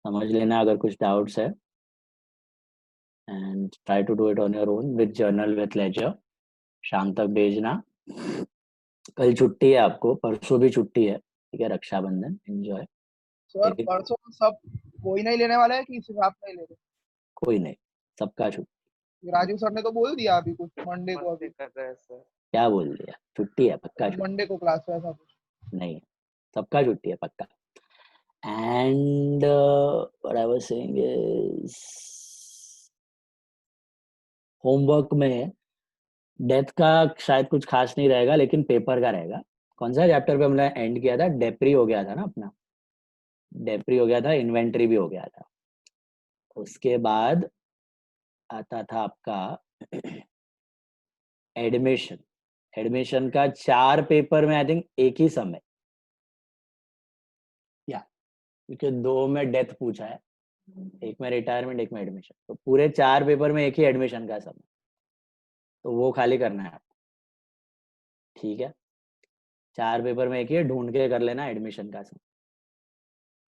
समझ लेना अगर कुछ डाउट्स है, and try to do it on your own with journal with ledger. शाम तक भेजना। कल छुट्टी है आपको, परसों भी छुट्टी है, ठीक है, रक्षाबंधन एंजॉय। सर परसों सब कोई नहीं लेने वाला है कि सिर्फ आप नहीं ले रहे? कोई नहीं, सबका छुट्टी। राजू सर ने तो बोल दिया अभी कुछ मंडे को, अभी कर रहे हैं सर। क्या बोल दिया? छुट्टी है, पक्का छुट्टी मंडे को क्लास है, ऐसा कुछ नहीं है, सबका छुट्टी है पक्का। And what I was saying is homework में डेथ का शायद कुछ खास नहीं रहेगा, लेकिन पेपर का रहेगा। कौन सा चैप्टर पे हमने एंड किया था? डेप्री हो गया था ना अपना, डेप्री हो गया था, इन्वेंट्री भी हो गया था। उसके बाद आता था आपका एडमिशन। एडमिशन का 4 पेपर में आई थिंक एक ही समय, या क्योंकि 2 में डेथ पूछा है, एक में रिटायरमेंट, एक में एडमिशन, तो पूरे 4 पेपर में एक ही एडमिशन का समय, तो वो खाली करना है आपको, ठीक है। 4 पेपर में एक ही, ढूंढ के कर लेना एडमिशन का समय।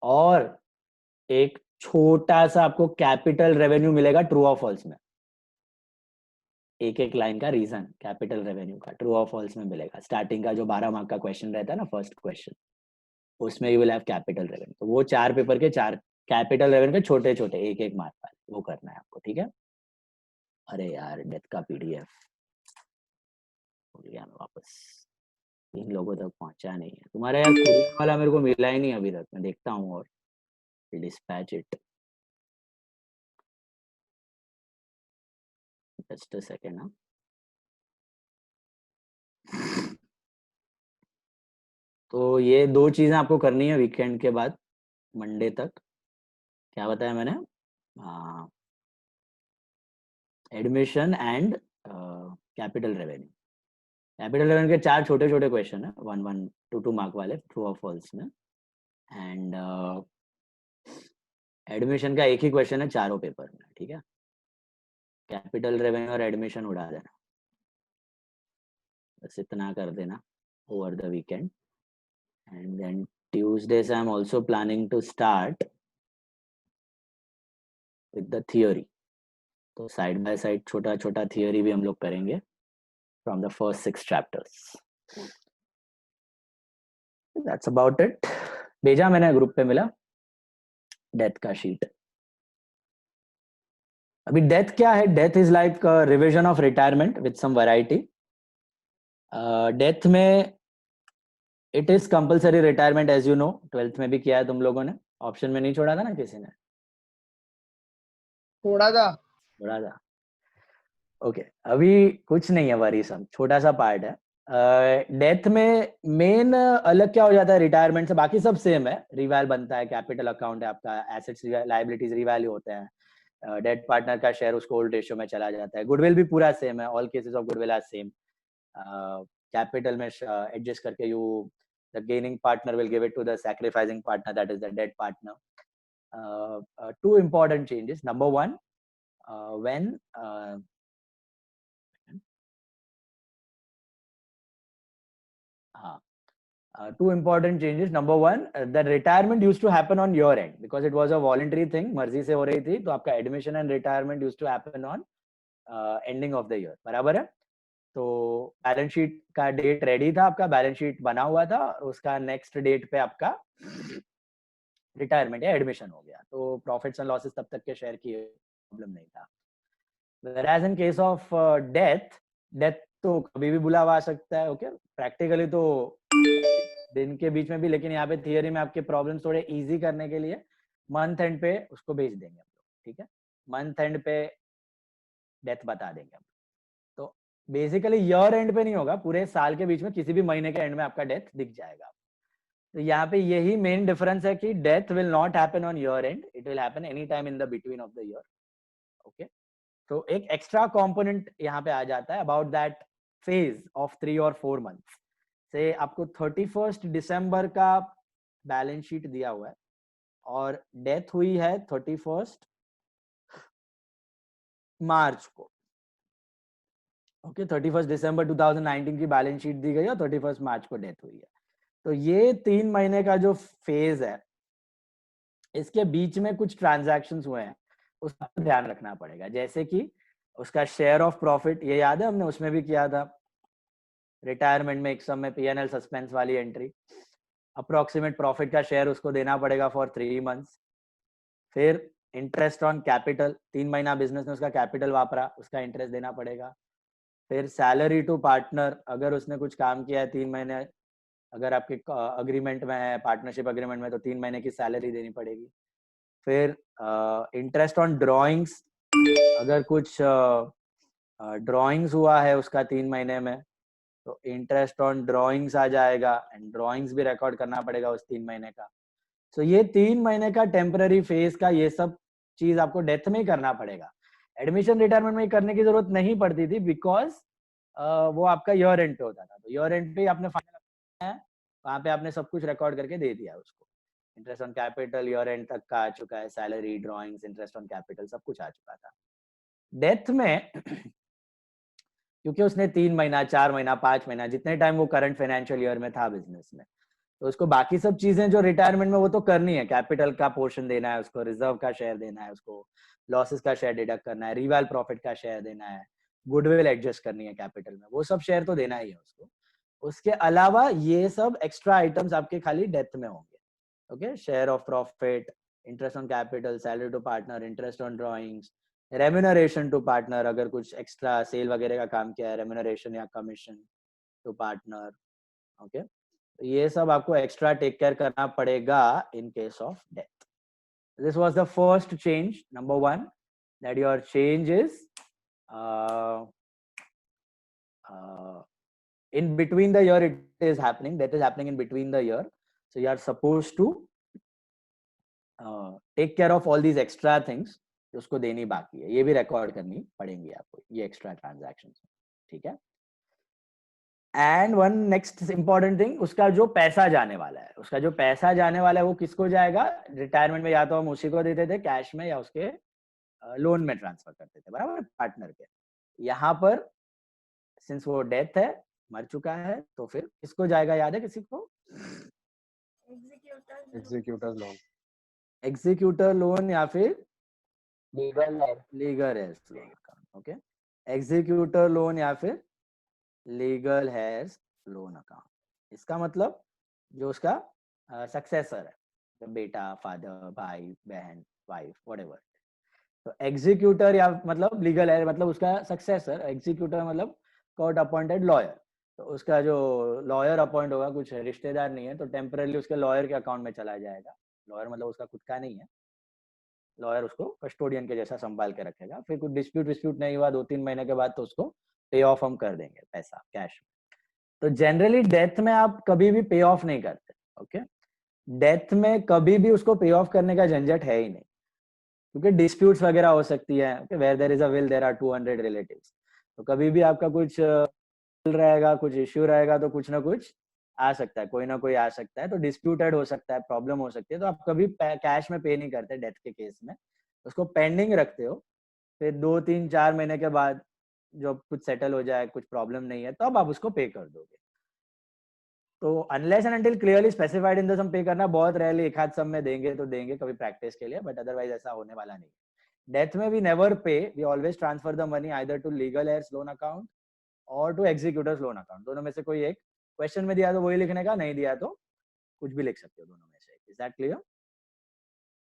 और एक छोटा सा आपको कैपिटल रेवेन्यू मिलेगा ट्रू और फॉल्स में, एक एक लाइन का रीजन कैपिटल रेवेन्यू का ट्रू और फॉल्स में मिलेगा। स्टार्टिंग का जो 12 मार्क का क्वेश्चन रहता है ना, फर्स्ट क्वेश्चन, उसमें you will have capital revenue. तो वो 4 पेपर के 4 कैपिटल रेवेन्यू के छोटे छोटे एक एक मार्क वाले, वो करना है आपको, ठीक है। अरे यार, डेथ का पीडीएफ भूल गया मैं वापस, 3 लोगों तक पहुंचा नहीं है तुम्हारा यार, कुरियर वाला मेरे को मिला ही नहीं अभी तक, मैं देखता हूँ और dispatch it. Just a second. हाँ, तो ये 2 चीजें आपको करनी है वीकेंड के बाद, मंडे तक। क्या बताया मैंने? Admission and capital revenue. Capital revenue के 4 छोटे छोटे क्वेश्चन है, 1 1 2 2 मार्क वाले, ट्रू और फॉल्स में। एंड एडमिशन का एक ही क्वेश्चन है चारों पेपर में, ठीक है। कैपिटल रेवेन्यू और एडमिशन उड़ा देना, बस इतना कर देना over the weekend. And then Tuesday से I am also planning to start with the theory, तो साइड बाय साइड छोटा छोटा थियोरी भी हम लोग करेंगे from the first 6 chapters. That's about it. भेजा मैंने ग्रुप पे, मिला डेथ का शीट। अभी डेथ क्या है? Death is like revision of retirement with some variety. Death में it is compulsory retirement, as you know, 12th में भी किया है तुम लोगों ने, ऑप्शन में नहीं छोड़ा था ना किसी ने? थोड़ा सा छोड़ा था, ओके। अभी कुछ नहीं है वरीसम, छोटा सा पार्ट है। डेथ में मेन अलग क्या हो जाता है रिटायरमेंट से? बाकी सब सेम है, रिवैल बनता है, कैपिटल अकाउंट है आपका, एसेट्स लायबिलिटीज रिवैल्यू होते हैं, डेट पार्टनर का शेयर उसको ओल्ड रेशियो में चला जाता है, गुडविल भी पूरा सेम है, all cases of goodwill are same. Capital में एडजस्ट करके you the gaining partner will give it to the sacrificing partner, that is the dead partner. 2 important changes. Number 1, when 2 important changes. Number 1, the retirement used to happen on your end because it was a voluntary thing, मर्जी से हो रही थी, तो आपका admission and retirement used to happen on ending of the year, बराबर है। तो बैलेंस शीट का डेट रेडी था, आपका बैलेंस शीट बना हुआ था, उसका नेक्स्ट डेट पे आपका रिटायरमेंट या एडमिशन हो गया, तो प्रॉफिट्स एंड लॉसेस तब तक के शेयर की प्रॉब्लम नहीं था। Whereas in case of death तो कभी भी बुलावा आ सकता है, ओके। प्रैक्टिकली तो दिन के बीच में भी, लेकिन यहाँ पे थियरी में आपके प्रॉब्लम्स थोड़े इजी करने के लिए मंथ एंड पे उसको भेज देंगे हम लोग, ठीक है। मंथ एंड पे डेथ बता देंगे हम। तो बेसिकली ईयर एंड पे नहीं होगा, पूरे साल के बीच में किसी भी महीने के एंड में आपका डेथ दिख जाएगा। तो यहाँ पे यही मेन डिफरेंस है कि death will not happen on year and, it will happen any time in the between of the year, okay. तो एक एक्स्ट्रा कंपोनेंट यहाँ पे आ जाता है अबाउट दैट फेज ऑफ 3 और 4 मंथ्स से। आपको 31 दिसंबर का बैलेंस शीट दिया हुआ है और डेथ हुई है 31 मार्च को, ओके। 31 दिसंबर 2019 की बैलेंस शीट दी गई और 31 मार्च को डेथ हुई है। तो ये 3 महीने का जो फेज है, इसके बीच में कुछ ट्रांजैक्शंस हुए हैं, उसका ध्यान रखना पड़ेगा। जैसे कि उसका शेयर ऑफ प्रॉफिट, ये याद है हमने उसमें भी किया था रिटायरमेंट में, एक समय P&L सस्पेंस वाली एंट्री, अप्रोक्सीमेट प्रॉफिट का शेयर उसको देना पड़ेगा फॉर 3 मंथ्स। फिर इंटरेस्ट ऑन कैपिटल, 3 महीना बिजनेस में उसका कैपिटल वापरा, उसका इंटरेस्ट देना पड़ेगा। फिर सैलरी टू पार्टनर, अगर उसने कुछ काम किया है 3 महीने, अगर आपके अग्रीमेंट में है, पार्टनरशिप अग्रीमेंट में, तो 3 महीने की सैलरी देनी पड़ेगी। फिर इंटरेस्ट ऑन ड्रॉइंग्स, अगर कुछ ड्रॉइंग्स हुआ है उसका 3 महीने में, तो इंटरेस्ट ऑन ड्रॉइंग्स आ जाएगा, एंड ड्रॉइंग्स भी रिकॉर्ड करना पड़ेगा उस 3 महीने का। तो ये 3 महीने का टेम्पररी फेज का ये सब चीज आपको डेथ में ही करना पड़ेगा। एडमिशन रिटायरमेंट में करने की जरूरत नहीं पड़ती थी, बिकॉज वो आपका ईयर एंड पे होता था। तो ईयर एंड पे आपने फाइनल है, वहां पे आपने सब कुछ रिकॉर्ड करके दे दिया उसको। Interest on capital year and तक का आ चुका है, salary, drawings, interest on capital सब कुछ आ चुका था। डेथ में क्योंकि उसने 3 महीना, 4 महीना, 5 महीना, जितने टाइम वो करंट फाइनेंशियल ईयर में था बिजनेस में, तो उसको बाकी सब चीजें जो रिटायरमेंट में वो तो करनी है। कैपिटल का पोर्शन देना है उसको, रिजर्व का शेयर देना है उसको, लॉसेस का शेयर डिडक्ट करना है, रिवाल प्रॉफिट का शेयर देना है, गुडविल एडजस्ट करनी है कैपिटल में, वो सब शेयर तो देना ही है उसको। उसके अलावा ये सब एक्स्ट्रा आइटम्स आपके खाली डेथ में होंगे। Okay, share of profit, interest on capital, salary to partner, interest on drawings, remuneration to partner, अगर कुछ एक्स्ट्रा सेल वगैरह का काम किया है, रेम्यूनरेशन या कमीशन टू पार्टनर। ओके, ये सब आपको एक्स्ट्रा टेक केयर करना पड़ेगा in case of death. This was the first change, number 1, that your change is in between the year it is happening, that is happening in between the year, so you are supposed to take care of all these extra things जो उसको देनी बाकी है, ये भी record करनी पड़ेंगी आपको, ये एक्स्ट्रा ट्रांजैक्शंस। ठीक है, and one next important thing, उसका जो पैसा जाने वाला है, उसका जो पैसा जाने वाला है वो किसको जाएगा? रिटायरमेंट में या तो हम उसी को देते थे कैश में, या उसके लोन में ट्रांसफर करते थे, बराबर, पार्टनर के। यहाँ पर सिंस वो डेथ है, मर चुका है, तो फिर किसको जाएगा, याद है किसी को? एग्जीक्यूटर लोन, एग्जीक्यूटर लोन या फिर लीगल है, legal heirs loan account. Okay, executor loan या फिर लीगल हेयर्स लोन अकाउंट। इसका मतलब जो उसका सक्सेसर है, बेटा, फादर, भाई, बहन, वाइफ, व्हाटएवर। तो एग्जीक्यूटर या मतलब लीगल हेयर मतलब उसका सक्सेसर, एग्जीक्यूटर मतलब कोर्ट अपॉइंटेड लॉयर। तो उसका जो लॉयर अपॉइंट होगा, कुछ रिश्तेदार नहीं है, तो टेम्परली उसके लॉयर के अकाउंट में चला जाएगा। लॉयर मतलब उसका खुद का नहीं है, लॉयर उसको कस्टोडियन के जैसा संभाल के रखेगा। फिर कुछ डिस्प्यूट विस्प्यूट नहीं हुआ 2-3 महीने के बाद, तो उसको पे ऑफ हम कर देंगे पैसा कैश में। तो जनरली डेथ में आप कभी भी पे ऑफ नहीं करते। ओके, डेथ में कभी भी उसको पे ऑफ करने का झंझट है ही नहीं, क्योंकि डिस्प्यूट्स वगैरह हो सकती है। Where there is a will there are 200 relatives. तो कभी भी आपका कुछ रहेगा, कुछ इश्यू रहेगा, तो कुछ ना कुछ आ सकता है, कोई ना कोई आ सकता है, तो डिस्प्यूटेड हो सकता है, प्रॉब्लम हो सकती है। तो आप कभी कैश में पे नहीं करते डेथ के केस में, उसको पेंडिंग रखते हो। फिर 2-3-4 महीने के बाद जब कुछ सेटल हो जाए, कुछ प्रॉब्लम नहीं है, तब आप उसको पे कर दोगे। तो unless and until clearly specified in the sum pay करना बहुत रेयरली, एक हाथ सम में देंगे तो देंगे कभी प्रैक्टिस के लिए, बट अदरवाइज ऐसा होने वाला नहीं। डेथ में we never pay, we always transfer the money either to legal heirs loan account और टू एग्जीक्यूटर्स लोन अकाउंट। दोनों में से कोई एक, क्वेश्चन में दिया तो वही लिखने का, नहीं दिया तो कुछ भी लिख सकते हो दोनों में से। Is that clear?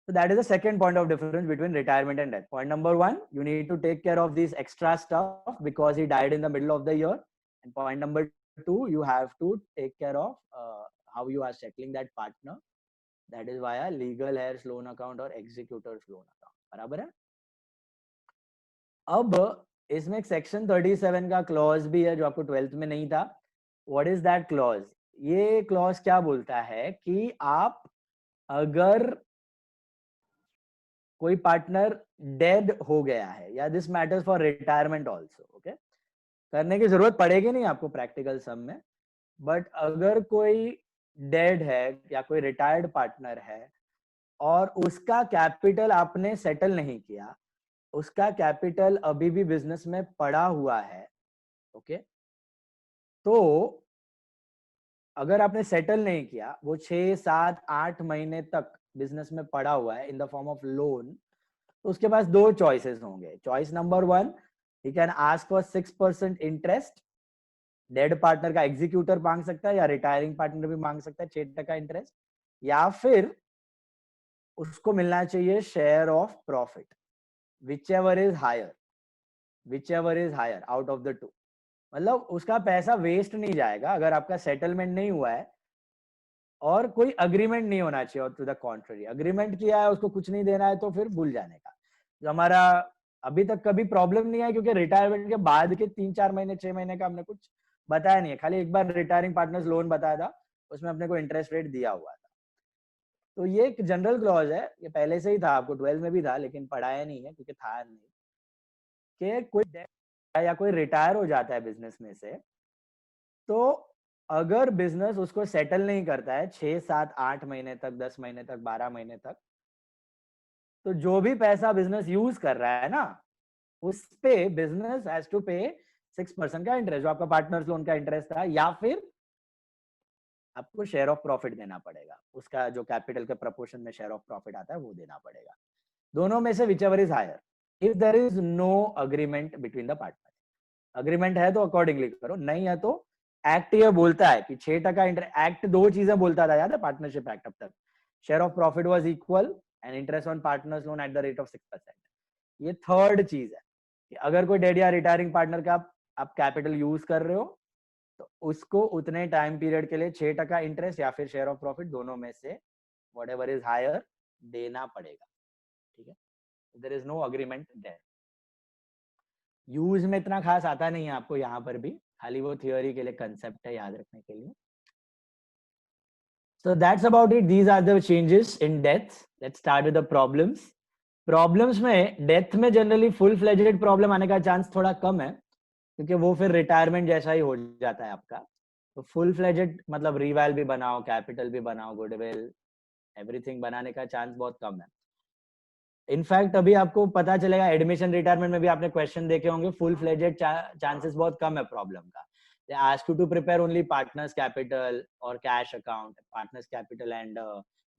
So that is the second point of difference between retirement and death. Point number 1, you need to take care of these extra stuff because he died in the middle of the year. And point number 2, you have to take care of how you are settling that partner. That is via legal heirs loan account or executors loan account. बराबर है? अब इसमें एक section 37 का clause भी है जो आपको 12th में नहीं था। What is that clause? ये क्लॉज क्या बोलता है कि आप अगर कोई पार्टनर डेड हो गया है, या this matters for retirement also, okay, करने की जरूरत पड़ेगी नहीं आपको प्रैक्टिकल सम में, बट अगर कोई डेड है या कोई रिटायर्ड पार्टनर है और उसका कैपिटल आपने सेटल नहीं किया, उसका कैपिटल अभी भी बिजनेस में पड़ा हुआ है, ओके, तो अगर आपने सेटल नहीं किया, वो 6, 7, 8 महीने तक बिजनेस में पड़ा हुआ है इन द फॉर्म ऑफ लोन, तो उसके पास दो चॉइसेस होंगे. Choice number 1, he can ask for 6% interest. Dead partner का एग्जीक्यूटर मांग सकता है या रिटायरिंग पार्टनर भी मांग सकता है 6% इंटरेस्ट, या फिर उसको मिलना चाहिए share of profit, whichever is higher, whichever is higher out of the two. मतलब उसका पैसा वेस्ट नहीं जाएगा अगर आपका सेटलमेंट नहीं हुआ है और कोई अग्रीमेंट नहीं होना चाहिए. और टू द कॉन्ट्ररी, अग्रीमेंट किया है उसको कुछ नहीं देना है तो फिर भूल जाने का. जो हमारा अभी तक कभी प्रॉब्लम नहीं है, क्योंकि रिटायरमेंट के बाद के 3-4 महीने 6 महीने का हमने कुछ बताया नहीं है. खाली एक बार रिटायरिंग पार्टनर्स लोन बताया था, उसमें अपने को इंटरेस्ट रेट दिया हुआ था. तो ये एक जनरल क्लॉज है, ये पहले से ही था, आपको 12 में भी था लेकिन पढ़ाया नहीं है क्योंकि था नहीं, कि कोई डेथ या कोई रिटायर हो जाता है बिजनेस में से, तो अगर बिजनेस उसको सेटल नहीं करता है 6, 7, 8 महीने तक, 10 महीने तक, 12 महीने तक, तो जो भी पैसा बिजनेस यूज कर रहा है ना, उस पे बिजनेस हैज टू पे 6% का इंटरेस्ट, जो आपका पार्टनर्स लोन का इंटरेस्ट था, या फिर आपको शेयर ऑफ प्रॉफिट देना पड़ेगा. उसका जो कैपिटल के प्रपोर्शन में शेयर ऑफ प्रॉफिट आता है वो देना पड़ेगा. दोनों में से whichever is higher, if there is no agreement between the partner. Agreement है तो अकॉर्डिंगली करो, नहीं है तो एक्ट ये बोलता है कि 6% इंटरेस्ट. एक्ट दो चीजें बोलता था, याद है पार्टनरशिप एक्ट अब तक. Share of profit was equal and interest on partners loan eight the rate of 6%. ये थर्ड चीज है कि अगर कोई डेड या रिटायरिंग पार्टनर का आप कैपिटल यूज कर रहे हो, तो उसको उतने टाइम पीरियड के लिए 6% इंटरेस्ट या फिर शेयर ऑफ प्रॉफिट, दोनों में से व्हाटएवर इज हायर देना पड़ेगा. ठीक है, there is no agreement there. Use में इतना खास आता नहीं है आपको यहाँ पर भी, खाली वो थियोरी के लिए, कंसेप्ट है याद रखने के लिए. So that's about it. These are the changes in deaths. Let's start with the problems. Problems में डेथ में जनरली फुल फ्लेजेड प्रॉब्लम आने का चांस थोड़ा कम है, क्योंकि वो फिर रिटायरमेंट जैसा ही हो जाता है आपका. तो फुल फ्लेजेड मतलब रिवैल भी बनाओ, कैपिटल भी बनाओ, गुडविल, एवरीथिंग बनाने का चांस बहुत कम है. इनफैक्ट अभी आपको पता चलेगा एडमिशन रिटायरमेंट में भी आपने क्वेश्चन देखे होंगे, फुल फ्लेजेड चांसेस बहुत कम है प्रॉब्लम का. They ask you to prepare only partners capital or cash account, partners capital and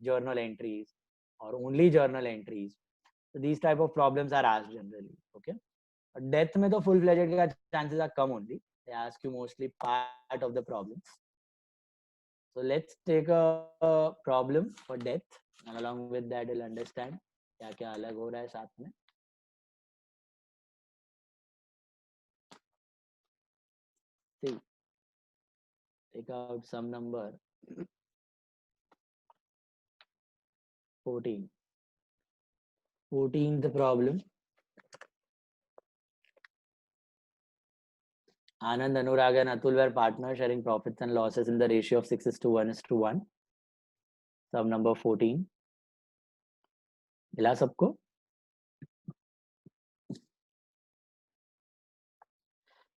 journal entries, or only journal entries. So these type of problems are asked generally. Okay, but death में तो full fledged का chances are come only. They ask you mostly part of the problems. So let's take a problem for death, and along with that you'll understand क्या क्या अलग हो रहा है साथ में. See, take out some number 14. 14th problem. Anand, Anurag, and Atul were partners sharing profits and losses in the ratio of 6:1:1. Sub number 14. मिला सबको?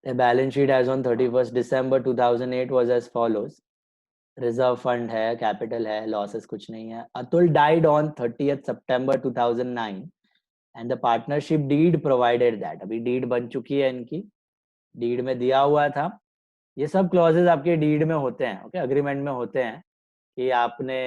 The balance sheet as on 31st December 2008 was as follows. Reserve fund है, capital है, losses कुछ नहीं है. Atul died on 30th September 2009 and the partnership deed provided that. अभी deed बन चुकी है इनकी, deed में दिया हुआ था. ये सब clauses आपके deed में होते हैं, okay, agreement में होते हैं कि आपने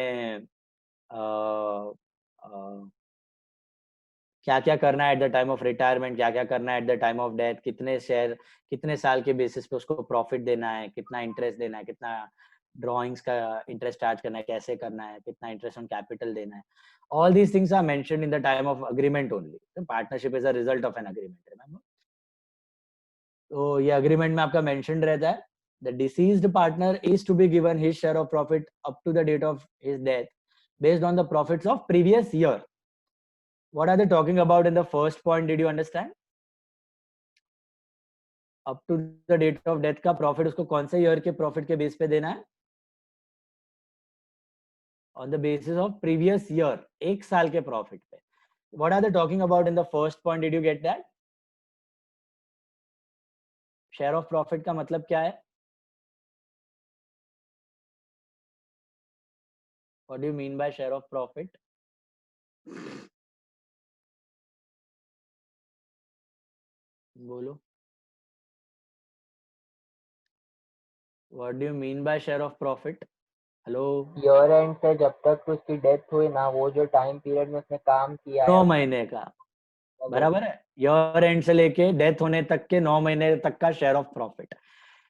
क्या क्या करना है at the time of retirement, क्या क्या करना है at the time of death, कितने शेयर कितने साल के बेसिस पे उसको प्रॉफिट देना है, कितना इंटरेस्ट देना है, कितना ड्रॉइंग्स का इंटरेस्ट चार्ज करना है, कैसे करना है, कितना इंटरेस्ट ऑन कैपिटल देना है. All these things are mentioned in the time of agreement only. Partnership is a result of an agreement, remember. तो ये अग्रीमेंट में आपका मेंशन्ड रहता है, the deceased partner is to be given his share of profit up to the date of his death based on the profits of previous year. What are they talking about in the first point? Did you understand? Up to the date of death का profit उसको कौन से year के profit के base पे देना है? On the basis of previous year, एक साल के profit पे. What are they talking about in the first point? Did you get that? Share of profit का मतलब क्या है? What do you mean by share of profit? बोलो. What do you mean by share of profit? Hello, year and से जब तक उसकी death हुई ना, वो जो टाइम पीरियड में उसने काम किया है 9 महीने का, बराबर है। ईयर एंड से लेके डेथ होने तक के 9 महीने तक का share of profit,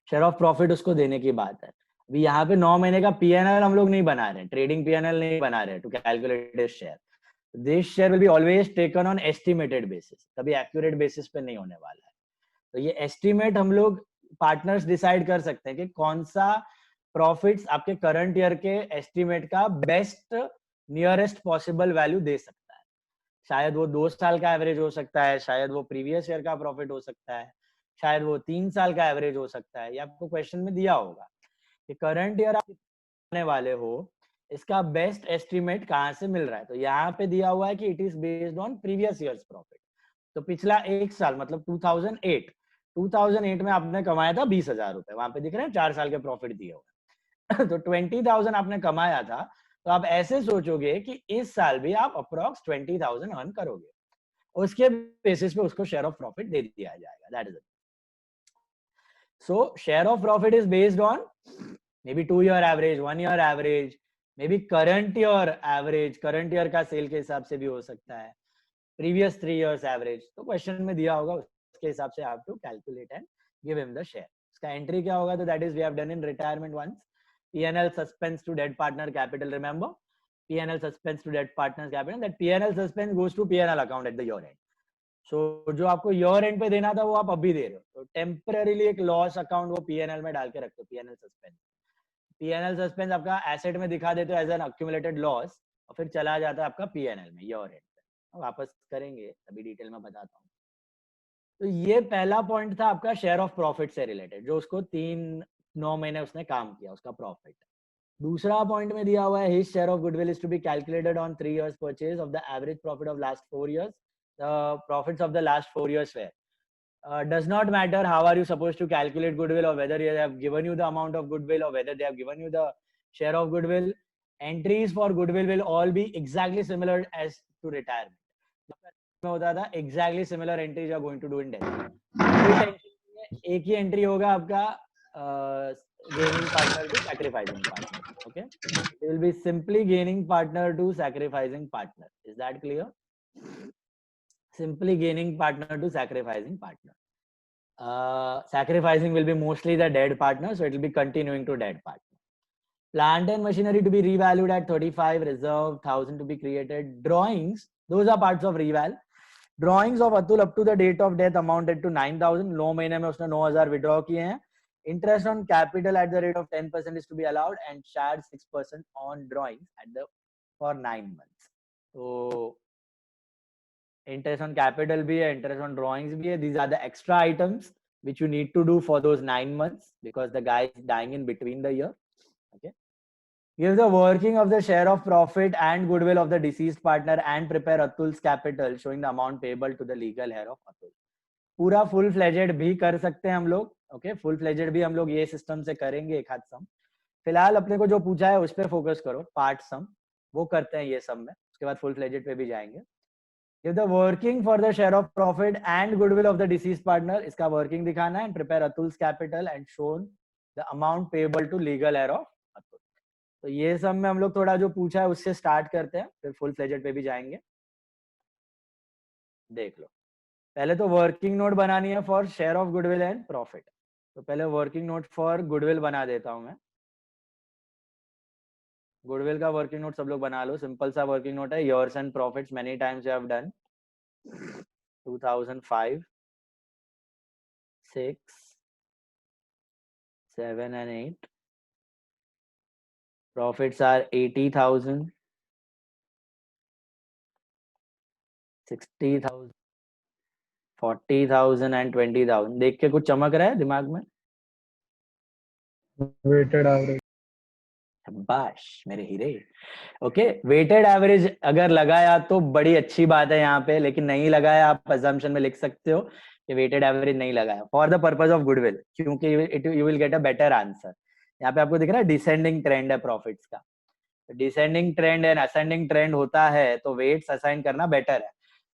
share of profit उसको देने की बात है। अभी यहाँ पे 9 महीने का पीएनएल हम लोग नहीं बना रहे, ट्रेडिंग पीएनएल नहीं बना रहे to calculate this share. This share will be always taken on estimated basis, कभी एक्यूरेट बेसिस पे नहीं होने वाला है। तो ये एस्टिमेट हम लोग पार्टनर्स डिसाइड कर सकते हैं कि कौन सा प्रॉफिट्स आपके करंट ईयर के एस्टिमेट का बेस्ट नियरेस्ट पॉसिबल वैल्यू दे सकता है। शायद वो 2 साल का एवरेज हो सकता है, शायद वो प्रीवियस ईयर का प्रॉफिट हो सकता है, शायद वो 3 साल का एवरेज हो सकता है। ये आपको क्वेश्चन में दिया होगा कि करंट ईयर आप आने वाले हो, इसका बेस्ट एस्टिमेट कहाँ से मिल रहा है। तो यहाँ पे दिया हुआ है कि it is based on previous years profit. तो पिछला 1 साल मतलब 2008 में आपने कमाया था 20,000 रुपए, वहां पे दिख रहे हैं 4 साल के प्रॉफिट दिए हुए। तो 20,000 आपने कमाया था, तो आप ऐसे सोचोगे कि इस साल भी आप अप्रोक्स 20,000 अर्न करोगे, उसके बेसिस पे उसको शेयर ऑफ प्रॉफिट दे दिया जाएगा। That is it. So share of profit is based on may be 2 year average, 1 year average, may be current year average, current year का सेल के हिसाब से भी हो सकता है, प्रीवियस 3 years एवरेज। तो क्वेश्चन में दिया होगा उसके हिसाब से आप to calculate and give him the share. उसका एंट्री क्या होगा, तो that is we have done in retirement once, PNL suspense to dead partner capital, remember PNL suspense to dead partner capital, that PNL suspense goes to PNL account at the year end. So जो आपको year end पे देना था वो आप अभी दे रहे हो, तो टेम्पररीली एक लॉस अकाउंट वो पीएनएल में डाल के रखते हो, पीएनएल सस्पेंस। पीएनएल सस्पेंस आपका एसेट में दिखा देते हो एज एन अक्यूमुलेटेड लॉस, और फिर चला जाता है आपका पीएनएल में ईयर एंड पे। वापस करेंगे अभी डिटेल में बताता हूँ। तो ये पहला पॉइंट था आपका शेयर ऑफ प्रॉफिट से रिलेटेड, जो उसको 9 महीने उसने काम किया उसका प्रॉफिट। दूसरा पॉइंट में दिया हुआ है his share of goodwill is to be calculated on 3 years purchase of the average profit of last 4 years, the profits of the last 4 years were does not matter how are you supposed to calculate goodwill, or whether they have given you the amount of goodwill, or whether they have given you the share of goodwill. Entries for goodwill will all be exactly similar as to retirement में होता था, exactly similar entries you are going to do in death. कोई tension नहीं है, एक ही entry होगा आपका gaining partner to sacrificing partner. Okay, it will be simply gaining partner to sacrificing partner. Is that clear? Simply gaining partner to sacrificing partner. Sacrificing will be mostly the dead partner, so it will be continuing to dead partner. Plant and machinery to be revalued at 35, reserve 1,000 to be created. Drawings, those are parts of reval. Drawings of Atul up to the date of death amounted to 9,000. 9 महीने में उसने 9,000 withdraw किए हैं. Interest on capital at the rate of 10% is to be allowed, and charge 6% on drawings at the for 9 months. So interest on capital भी है, interest on drawings भी है. These are the extra items which you need to do for those 9 months because the guy is dying in between the year. Okay. Give the working of the share of profit and goodwill of the deceased partner and prepare Atul's capital showing the amount payable to the legal heir of Atul. पूरा full fledged भी कर सकते हैं हम लोग. Okay, full fledged भी हम लोग ये सिस्टम से करेंगे एक हाथ सम. फिलहाल अपने को जो पूछा है उस पर फोकस करो, पार्ट सम वो करते हैं ये सम में, उसके बाद फुल फ्लेजेड पे भी जाएंगे. Give the working for the share of profit and goodwill of the deceased partner, इसका working दिखाना है, and prepare Atul's capital and shown the amount payable to legal heir of Atul. तो ये सब में हम लोग थोड़ा जो पूछा है उससे स्टार्ट करते हैं, फिर फुल फ्लेजेड पे भी जाएंगे. देख लो, पहले तो वर्किंग नोट बनानी है for share of goodwill and profit. तो पहले वर्किंग नोट फॉर गुडविल बना देता हूं मैं. गुडविल का वर्किंग नोट सब लोग बना लो, सिंपल सा वर्किंग नोट है, years and profits many times you have done. 2005, 6, 7 and 8. Profits are 80,000, 60,000, 40,000 and 20,000. देख के कुछ चमक रहा है दिमाग में? Weighted average. शाबाश मेरे हीरे. ओके, वेटेड एवरेज अगर लगाया तो बड़ी अच्छी बात है यहाँ पे, लेकिन नहीं लगाया आप अजम्पशन में लिख सकते हो कि वेटेड एवरेज नहीं लगाया for the purpose of goodwill, क्योंकि you will get a better answer. यहाँ पे आपको दिख रहा है डिसेंडिंग ट्रेंड है प्रॉफिट्स का. Descending trend and ascending trend होता है तो वेट्स असाइन करना बेटर है.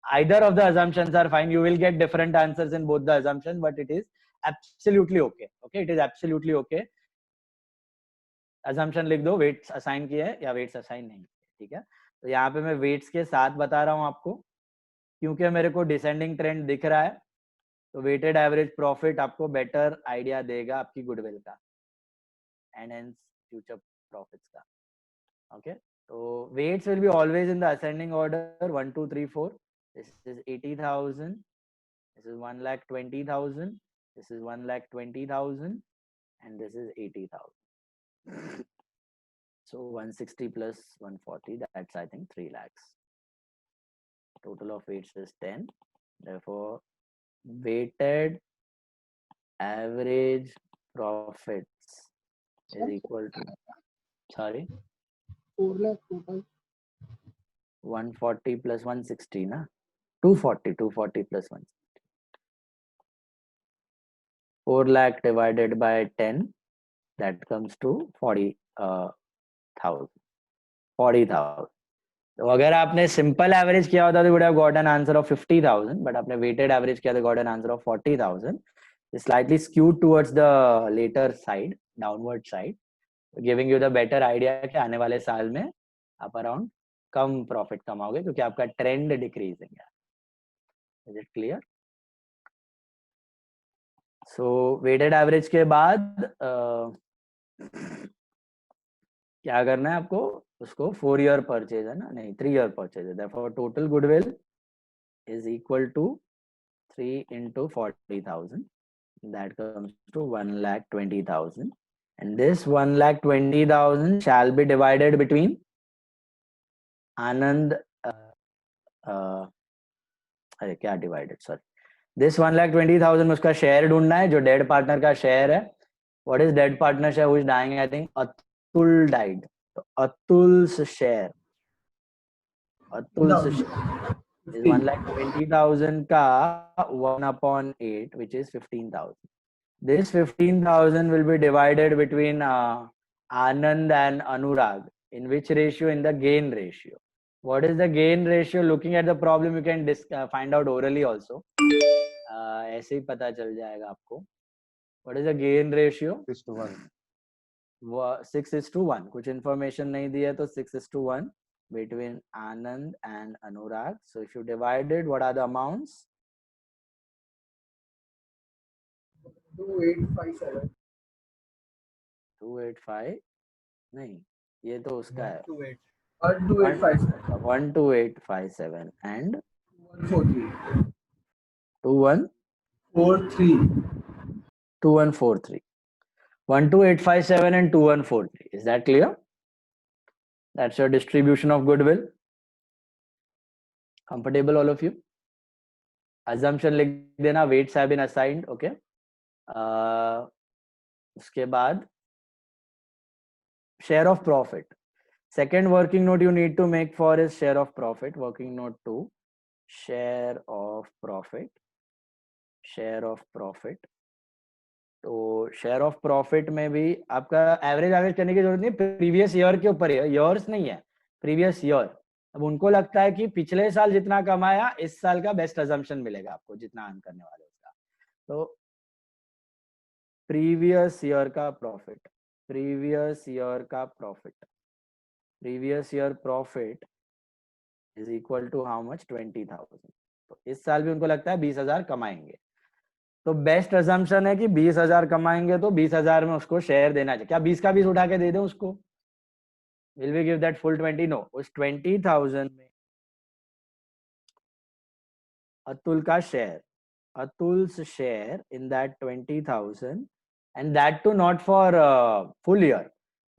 Either of the assumptions are fine. You will get different answers in both the assumptions, but it is absolutely okay. Okay, it is absolutely okay. assumption लिख दो weights assign किए है या weights assign नहीं, ठीक है। तो यहाँ पे मैं वेट्स के साथ बता रहा हूँ आपको, क्योंकि मेरे को डिसेंडिंग ट्रेंड दिख रहा है, तो वेटेड एवरेज प्रॉफिट आपको बेटर आइडिया देगा आपकी गुडविल का एंड हेंस फ्यूचर प्रॉफिट्स का। ओके, तो weights will be always in the ascending order 1 2 3 4। This is 80,000, this is 1,20,000, this is 1,20,000, and this is 80,000. So 160 plus 140, that's I think 3 lakhs. Total of weights is 10. Therefore, weighted average profits is equal to, sorry, 4 lakh total. 140 plus 160, na? 240 plus 160. 4 lakh divided by 10, that comes to 40,000. 40,000. तो अगर आपने simple average किया होता तो would have got an answer of 50,000, but आपने weighted average किया तो got an answer of 40,000. Slightly skewed towards the later side, downward side, giving you the better idea कि आने वाले साल में आप अराउंड कम प्रॉफिट कमाओगे क्योंकि आपका ट्रेंड डिक्रीजिंग है. Is it clear? So weighted average के बाद क्या करना है आपको, उसको 4 ईयर परचेज है ना, नहीं 3 ईयर परचेज है. Therefore total goodwill is equal to 3 into 40,000. That comes to 1,20,000, and this 1,20,000 shall be divided between Anand. अरे क्या डिवाइडेड, सॉरी. This 1,20,000 में उसका शेयर ढूंढना है जो डेड पार्टनर का शेयर है. What is dead partner share who is dying? I think Atul died. So Atul's share, Atul's share is 1,20,000 का 1/8, which is 15,000. This 15,000 will be divided between Anand and Anurag. In which ratio? In the gain ratio. What is the gain ratio? Looking at the problem, you can find out orally also. ऐसे ही पता चल जाएगा आपको. What is the gain ratio? 6:1. 6:1. कुछ information नहीं दी है तो 6:1 between Anand and Anurag. So if you divide it, what are the amounts? 2857. 285 नहीं, ये तो उसका है. 12857. 12857 and 143. 2143. 2143. 12857 and 2143. Is that clear? That's your distribution of goodwill. Comfortable, all of you? Assumption लिख देना. Weights have been assigned. Okay. उसके बाद share of profit. Second working note you need to make for is share of profit. Working note 2. Share of profit. Share of profit. तो share of profit में भी आपका average करने की जरूरत नहीं, प्रीवियस ईयर के ऊपर है, ईयर्स नहीं है, प्रीवियस ईयर. अब उनको लगता है कि पिछले साल जितना कमाया इस साल का बेस्ट अजम्पशन मिलेगा आपको जितना अर्न करने वाले उसका. तो प्रीवियस ईयर का प्रॉफिट, प्रीवियस ईयर का profit, previous year profit is equal to how much? 20,000. तो इस साल भी उनको लगता है 20,000 कमाएंगे, तो बेस्ट अजम्पशन है कि 20,000 कमाएंगे तो 20,000 में उसको शेयर देना चाहिए. क्या 20 का 20 उठा के दे दो उसको? Will we give that full 20? No. उस 20,000 में अतुल का share, Atul's share in that 20,000, and that too not for full year.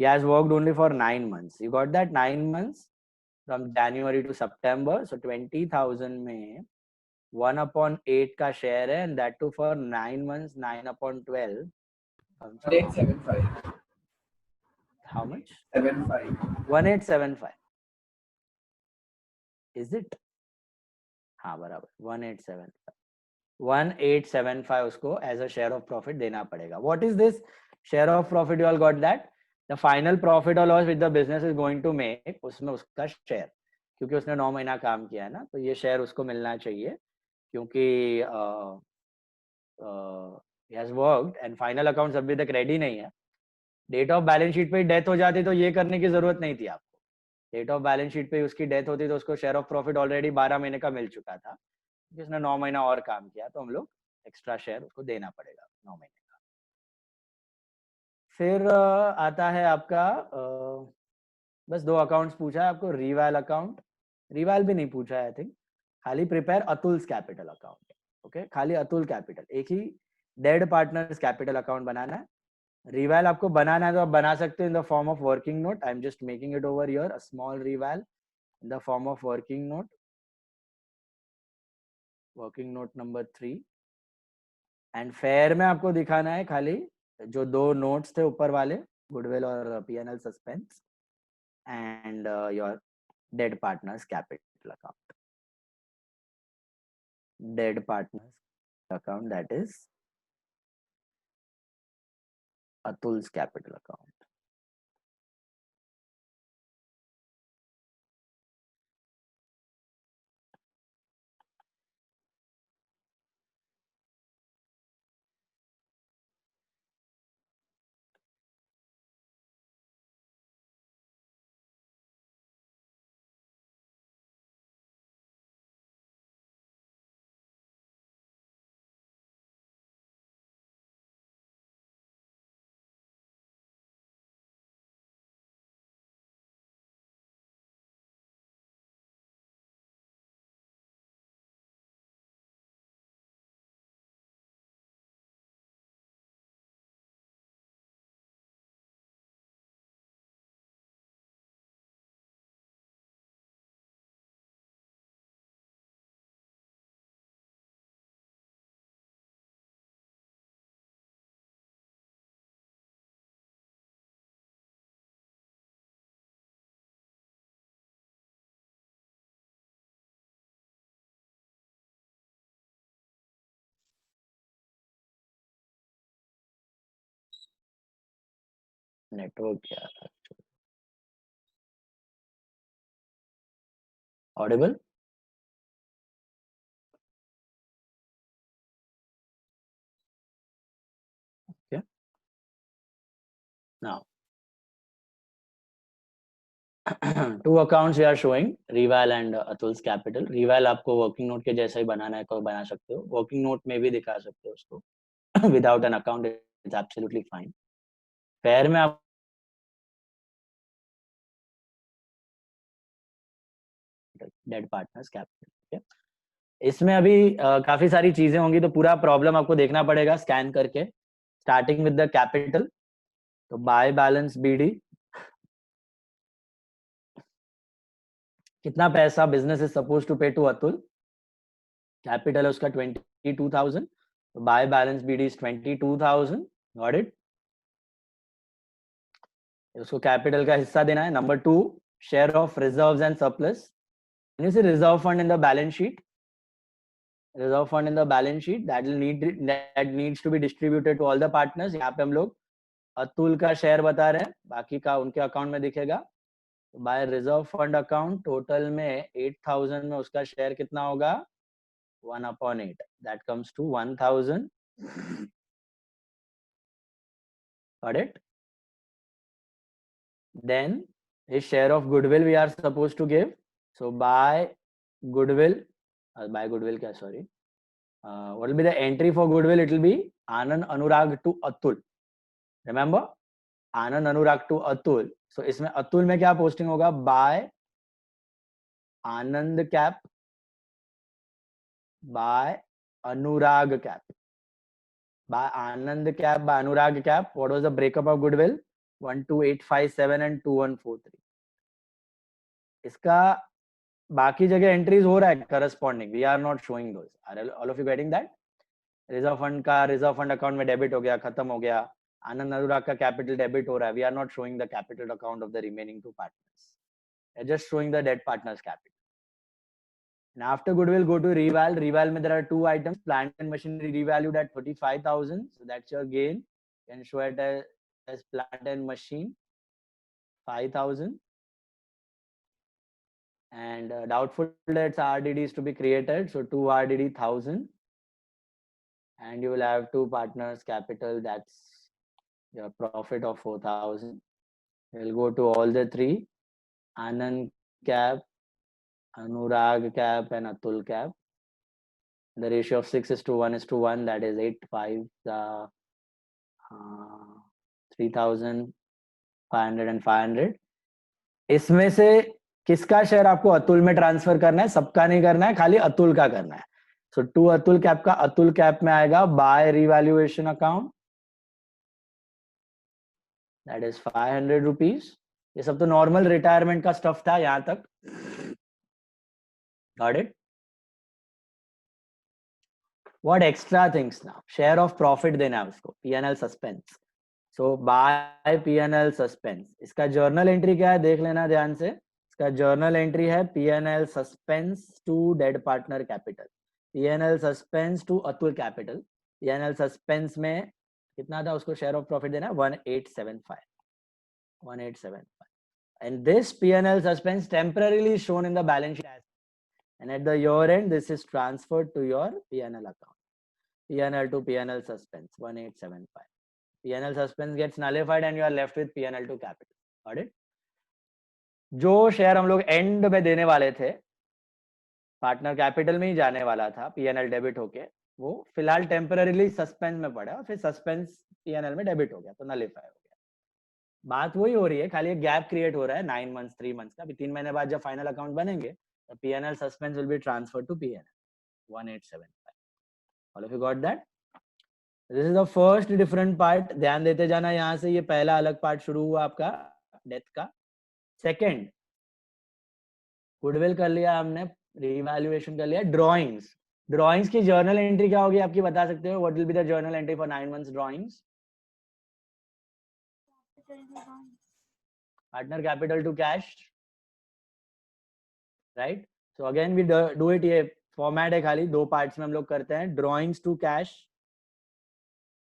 He has worked only for 9 months. You got that 9 months from January to September. So 20,000 में 1/8 का share है, and that too for 9 months. 9/12. 1875. How much? 75. 1875. Is it? हाँ बराबर 1875. 1875 उसको as a share of profit देना पड़ेगा. What is this share of profit? You all got that? The final profit और loss with the business is going to make, उसमें उसका share, क्योंकि उसने 9 महीना काम किया है ना, तो ये शेयर उसको मिलना चाहिए क्योंकि he has worked and final accounts अभी तक रेडी नहीं है. डेट ऑफ बैलेंस शीट पे डेथ हो जाती तो ये करने की जरूरत नहीं थी आपको। डेट ऑफ बैलेंस शीट पे उसकी डेथ होती तो उसको शेयर ऑफ प्रॉफिट ऑलरेडी 12 महीने का मिल चुका था, जिसने 9 महीना और काम किया, तो हम लोग एक्स्ट्रा शेयर उसको देना पड़ेगा 9 महीने का। फिर आता है आपका बस 2 अकाउंट्स पूछा है आपको, रीवैल अकाउंट, रीवैल भी नहीं पूछा है आई थिंक, खाली prepare Atul's capital account. Okay, खाली अतुल कैपिटल, एक ही डेड पार्टनर्स कैपिटल अकाउंट बनाना है। रिवैल आपको बनाना है तो आप बना सकते हो in the form of working note. I am just making it over here, a small reval in the form of working note, working note number 3। And fair में आपको दिखाना है खाली जो 2 नोट्स थे ऊपर वाले, गुडविल और PNL suspense, and your dead partners capital account, dead partners account, that is Atul's capital account. Network क्या है, audible? Okay, now two accounts we are showing, reval and Atul's capital. Reval आपको वर्किंग नोट के जैसा ही बनाना है, कोई बना सकते हो, वर्किंग नोट में भी दिखा सकते हो उसको without an account, it's absolutely fine. Fair में आप डेड पार्टनर्स कैपिटल। इसमें अभी काफी सारी चीजें होंगी, तो पूरा प्रॉब्लम आपको देखना पड़ेगा स्कैन करके, स्टार्टिंग विद द कैपिटल। तो बाय बैलेंस बीडी, कितना पैसा business is suppose to pay to Atul, capital है उसका 22,000, तो by balance BD is 22,000, got it. उसको कैपिटल का हिस्सा देना है। Number 2, share of reserves and surplus, reserve fund in the balance sheet, reserve fund in the balance sheet that needs to be distributed to all the partners. यहाँ पे हम लोग अतुल का शेयर बता रहे हैं, बाकी का उनके अकाउंट में दिखेगा। By reserve fund account total में 8,000 में उसका शेयर कितना होगा, 1/8, that comes to 1,000, got it. Then his share of goodwill we are supposed to give. So by goodwill, sorry, what will be the entry for goodwill? It will be Anand Anurag to Atul. Remember, Anand Anurag to Atul. So इसमें अतुल में क्या posting होगा, by Anand cap, by Anurag cap, by Anand cap, by Anurag cap. What was the breakup of goodwill? 12857 and 2143. इसका बाकी जगह entries हो रहा है corresponding, we are not showing those. Are all of you getting that? Reserve fund का reserve fund account में debit हो गया, खत्म हो गया। आनंद अनुराग का कैपिटल डेबिट हो रहा है, we are not showing the capital account of the remaining 2 partners, we are just showing the dead partners capital. And after goodwill, go to reval. Reval में there are 2 items, plant and machinery revalued at 35,000, so that's your gain. You can show it as plant and machine 5,000. And doubtful debts RDDs to be created, so 2 RDD 1,000, and you will have 2 partners capital, that's your profit of 4,000 will go to all the three, Anand Cap, Anurag Cap, and Atul Cap. The ratio of 6:1:1, that is 8, 5, 3,500 and 500. इसमें से किसका share आपको अतुल में transfer करना है? सबका नहीं करना है, खाली अतुल का करना है. सो टू अतुल कैप का अतुल कैप में आएगा by revaluation account, that is 500 rupees. ये सब तो नॉर्मल रिटायरमेंट का स्टफ था यहां तक. Got it? What extra things now? Share of profit देना है उसको, PNL suspense. So by PNL suspense, इसका जर्नल एंट्री क्या है देख लेना ध्यान से. इसका जर्नल एंट्री है PNL suspense to dead partner capital, PNL suspense to Atul capital. PNL suspense में कितना था उसको शेयर ऑफ प्रॉफिट देना? 1875. And this P&L suspense temporarily is shown in the balance sheet as, and at the year end this is transferred to your P&L account. P&L to P&L suspense 1875. P&L suspense gets nullified and you are left with P&L to capital. Got it? जो share हम लोग and में देने वाले थे, partner capital में ही जाने वाला था, P&L डेबिट होके, वो फिलहाल टेम्पररीली सस्पेंस में पड़ा, फिर सस्पेंस P&L में डेबिट हो गया, तो नलिफाई हो गया. बात वही हो रही है, खाली एक गैप क्रिएट हो रहा है 9 months 3 months का. 3 महीने बाद जब फाइनल अकाउंट बनेंगे तो P&L suspense will be transferred to P&L 1875. All of you got that? This is the first different part. ध्यान देते जाना यहां से. ये पहला अलग पार्ट शुरू हुआ आपका डेथ का. सेकंड, गुडविल कर लिया हमने, रीवैल्यूएशन कर लिया. ड्राइंग्स, ड्राइंग्स की जर्नल एंट्री क्या होगी आपकी बता सकते हो? What will be the journal entry for 9 months drawings? Partner capital to cash, right? So again we do it. ये फॉर्मेट है, खाली दो पार्ट्स में हम लोग करते हैं. Drawings to cash,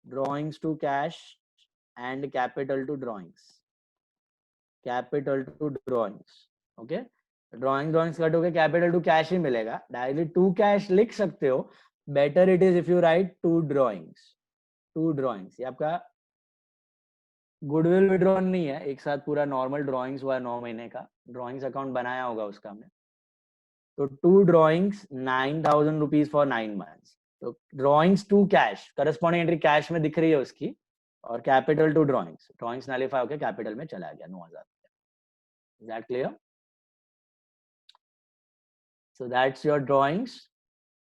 drawings to cash and capital to drawings, capital to drawings. Okay, drawings कटोगे कैपिटल टू कैश ही मिलेगा. डायरेक्टली टू कैश लिख सकते हो. Better it is if you write to drawings. To drawings, ये आपका goodwill withdrawn नहीं है, एक साथ पूरा नॉर्मल ड्रॉइंग्स हुआ 9 महीने का. ड्रॉइंग्स अकाउंट बनाया होगा उसका हमने. तो to drawings 9,000 rupees for 9 months. तो drawings to cash, corresponding entry cash में दिख रही है उसकी, और capital to drawings, drawings nullify होकर कैपिटल में चला गया 9,000. Is that clear? So that's your drawings.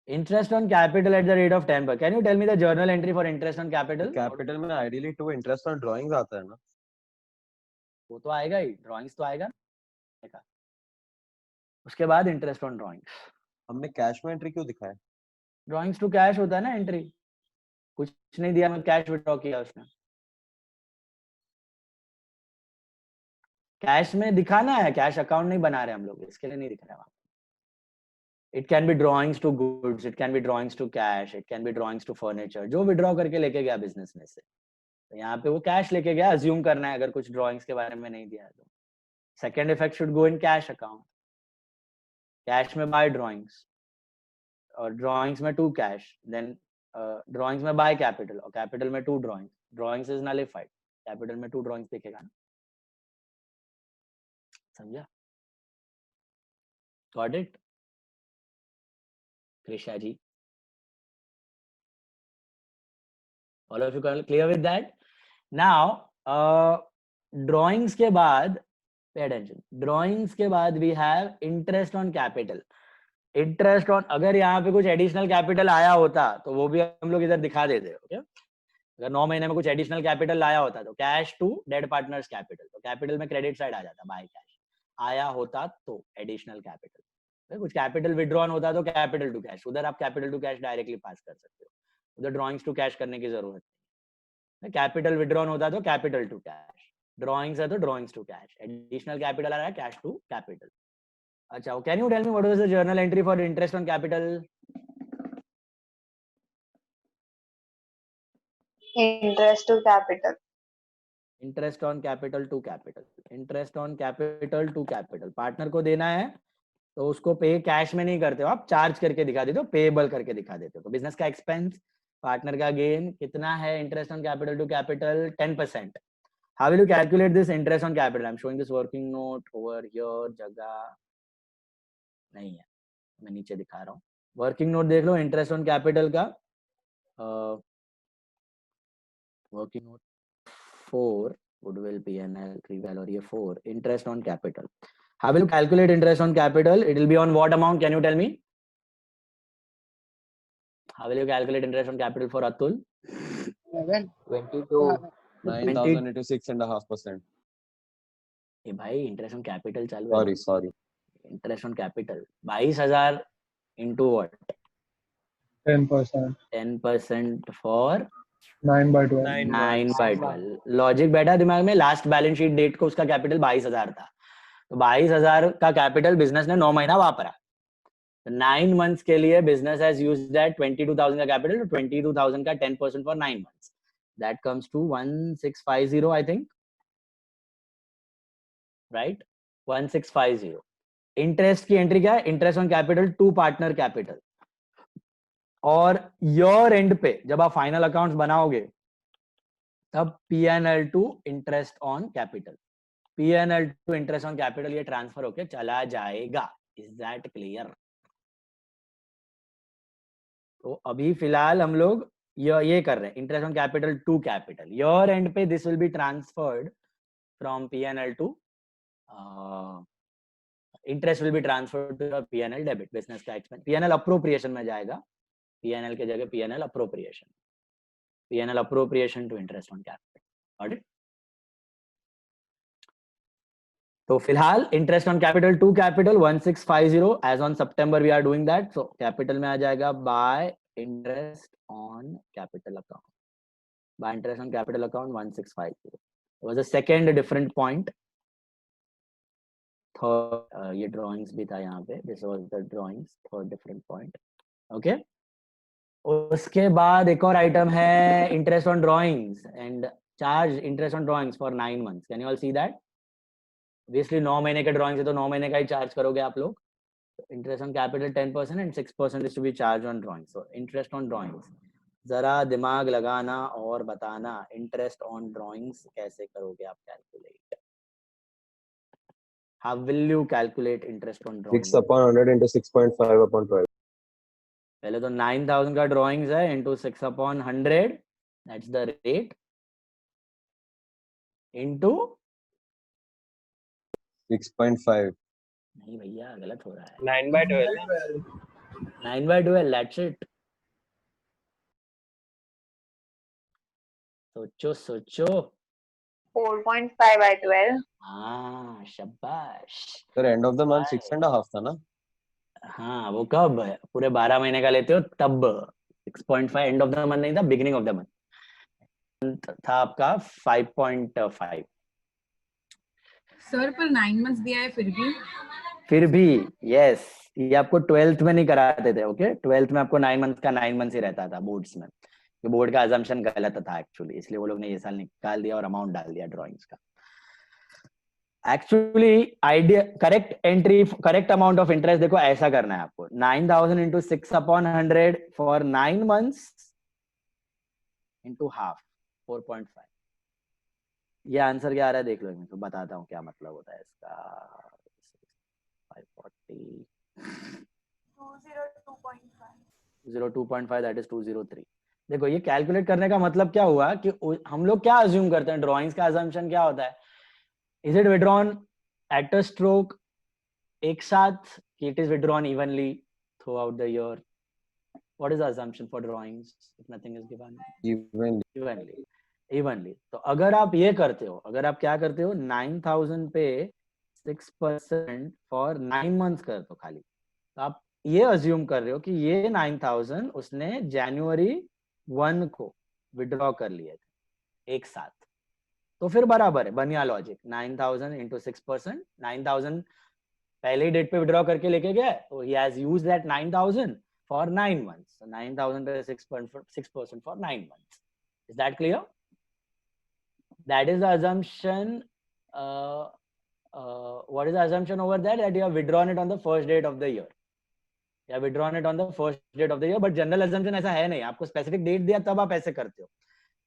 Interest on capital at the rate of 10%. Can you tell me the journal entry for interest on capital? Capital में ideally to interest on drawings आता है ना. वो तो आएगा ही, drawings तो आएगा. उसके बाद इंटरेस्ट ऑन ड्रॉइंग्स. हमने कैश में एंट्री क्यों दिखाया? ड्रॉइंग्स टू कैश होता है ना एंट्री. कुछ नहीं दिया, मैं कैश विड्रॉ किया उसने. कैश में दिखाना है, कैश अकाउंट नहीं बना रहे हम लोग, इसके लिए नहीं दिख रहा है. It can be drawings to goods, it can be drawings to cash, it can be drawings to furniture. जो विड्रॉ करके लेके गया बिजनेस में से, तो यहाँ पे वो कैश लेके गया, अज्यूम करना है अगर कुछ ड्रॉइंग्स के बारे में नहीं दिया है तो. Second effect should go in cash account. Cash में बाय ड्रॉइंग्स, और ड्रॉइंग्स में टू कैश, देन ड्रॉइंग्स में बाय कैपिटल, और कैपिटल में to drawings. Drawings is nullified, capital में टू ड्रॉइंग्स दिखेगा ना. समझा? Got it? Krisha ji, all of you clear with that? Now drawings के बाद, pay attention, drawings के बाद we have interest on capital. Interest on, अगर यहाँ पे कुछ एडिशनल कैपिटल आया होता तो वो भी हम लोग इधर दिखा देते. ओके, अगर 9 महीने में कुछ एडिशनल कैपिटल आया होता तो cash to dead partners capital, तो कैपिटल में क्रेडिट साइड आ जाता बाय कैश. आया होता तो एडिशनल कैपिटल. कुछ कैपिटल विड्रॉन होता तो कैपिटल टू कैश, उधर आप capital to cash directly pass कर सकते हो, उधर ड्रॉइंग्स टू कैश करने की जरूरत नहीं. कैपिटल विड्रॉन होता तो कैपिटल टू कैश, ड्रॉइंग्स है तो drawings to cash, additional capital आ रहा है कैश टू कैपिटल. अच्छा, can you tell me what was the journal entry for interest on capital? Interest to capital, interest on capital to capital, interest on capital to capital. Partner को देना है तो उसको पे कैश में नहीं करते हो आप, चार्ज करके दिखा देते हो, पेएबल करके दिखा देते हो. तो बिजनेस का एक्सपेंस पार्टनर का गेन कितना है? Interest on capital to capital 10%. How will you calculate this interest on capital? I'm showing this working note over here. जगह नहीं है, मैं नीचे दिखा रहा हूँ. वर्किंग नोट देख लो, इंटरेस्ट ऑन कैपिटल का वर्किंग नोट 4 goodwill P&L 3 और ये 4 interest on capital. How will you calculate interest on capital? It will be on what amount? Can you tell me? How will you calculate interest on capital for Atul? 11. 22. 9,000 into 6.5%. ए भाई interest on capital चालू है. Sorry. Interest on capital 22,000 into what? 10%. 10% for 9/12. 9/12. Logic बैठा दिमाग में. Last balance sheet date को उसका capital 22,000 था, तो 22,000 का कैपिटल बिजनेस ने 9 महीना वापरा. 9 months के लिए बिजनेस हैज यूज्ड दैट 22,000 का कैपिटल, तो 22,000 का 10% for 9 months. That comes to 1650, I think. Right? 1650. Interest की एंट्री क्या है? Interest on capital to partner capital. और ईयर एंड पे जब आप फाइनल अकाउंट्स बनाओगे तब P&L to interest on capital, P&L to interest on capital ये ट्रांसफर होके चला जाएगा. Is that clear? तो अभी फिलहाल हम लोग ये कर रहे हैं, interest on capital to capital. Year end पे this will be transferred from P&L to interest will be transferred to P&L debit, business का एक्सपेंस. P&L अप्रोप्रिएशन में जाएगा, P&L के जगह P&L appropriation, P&L appropriation to interest on capital. Got it? तो फिलहाल interest on capital to capital 1650 as on September we are doing that. So capital में आ जाएगा by interest on capital account, by interest on capital account 1650. Was the second different point. Third ये drawings भी था यहाँ पे. This was the drawings, third different point. Okay, उसके बाद एक और आइटम है interest on drawings and charge interest on drawings for 9 months. Can you all see that? Obviously 9 महीने के ड्राइंग्स है तो 9 महीने का ही चार्ज करोगे आप लोग. Interest on capital 10% and 6% is to be charge on drawings. So interest on drawings जरा दिमाग लगाना और बताना, इंटरेस्ट ऑन ड्राइंग्स कैसे करोगे आप calculate? How will you calculate interest on drawings? 6/100 into 6.5/12. पहले तो 9,000 का ड्राइंग्स है into 6/100, that's the rate, into 6.5. नहीं भैया गलत हो रहा है. 9/12. 9/12, दैट्स इट. सोचो सोचो. 4.5/12. हाँ शाबाश. Sir, end of the month 6.5 था ना? हाँ वो कब है? पूरे 12 महीने का लेते हो तब 6.5. एंड ऑफ द मंथ नहीं था, बिगिनिंग ऑफ द मंथ था आपका 5.5. सर पर 9 months दिया है फिर भी यस, ये आपको 12th में नहीं कराते थे. ओके, 12th में आपको 9 months का 9 months ही रहता था बोर्ड्स में. ये बोर्ड का अजम्पशन गलत था एक्चुअली, इसलिए वो लोग ने ये साल निकाल दिया और अमाउंट डाल दिया ड्राइंग्स का. Actually idea correct entry, correct amount of interest देखो ऐसा करना है आपको. 9,000 into 6/100 for 9 months into half 4.5. ये आंसर क्या आ रहा है देख लो, मैं तो बताता हूँ क्या मतलब होता है इसका. 540 202.5 दैट इज 203. देखो ये कैलकुलेट करने का मतलब क्या हुआ कि हम लोग क्या अज्यूम करते हैं, ड्राइंग्स का अजम्पशन क्या होता है? Is it withdrawn at a stroke, एक साथ, कि it is withdrawn evenly throughout the year? What is the assumption for drawings if nothing is given? Evenly. तो अगर आप ये करते हो, अगर आप क्या करते हो, 9,000 पे 6% for 9 months कर दो खाली, तो आप ये अज्यूम कर रहे हो कि ये 9,000 उसने January 1 को विड्रॉ कर लिए थे एक साथ. तो फिर बराबर है, बनिया लॉजिक. 9,000 into 6%, 9,000 पहले डेट पे विड्रॉ करके लेके गया, तो he has used that 9,000 for 9 months. So 9,000 पे 6% for 9 months. Is that clear? That is the assumption. What is the assumption over there? That you have withdrawn it on the first date of the year. या withdrawn it on the first date of the year, but general assumption ऐसा है नहीं, आपको specific date दिया तब आप ऐसे करते हो,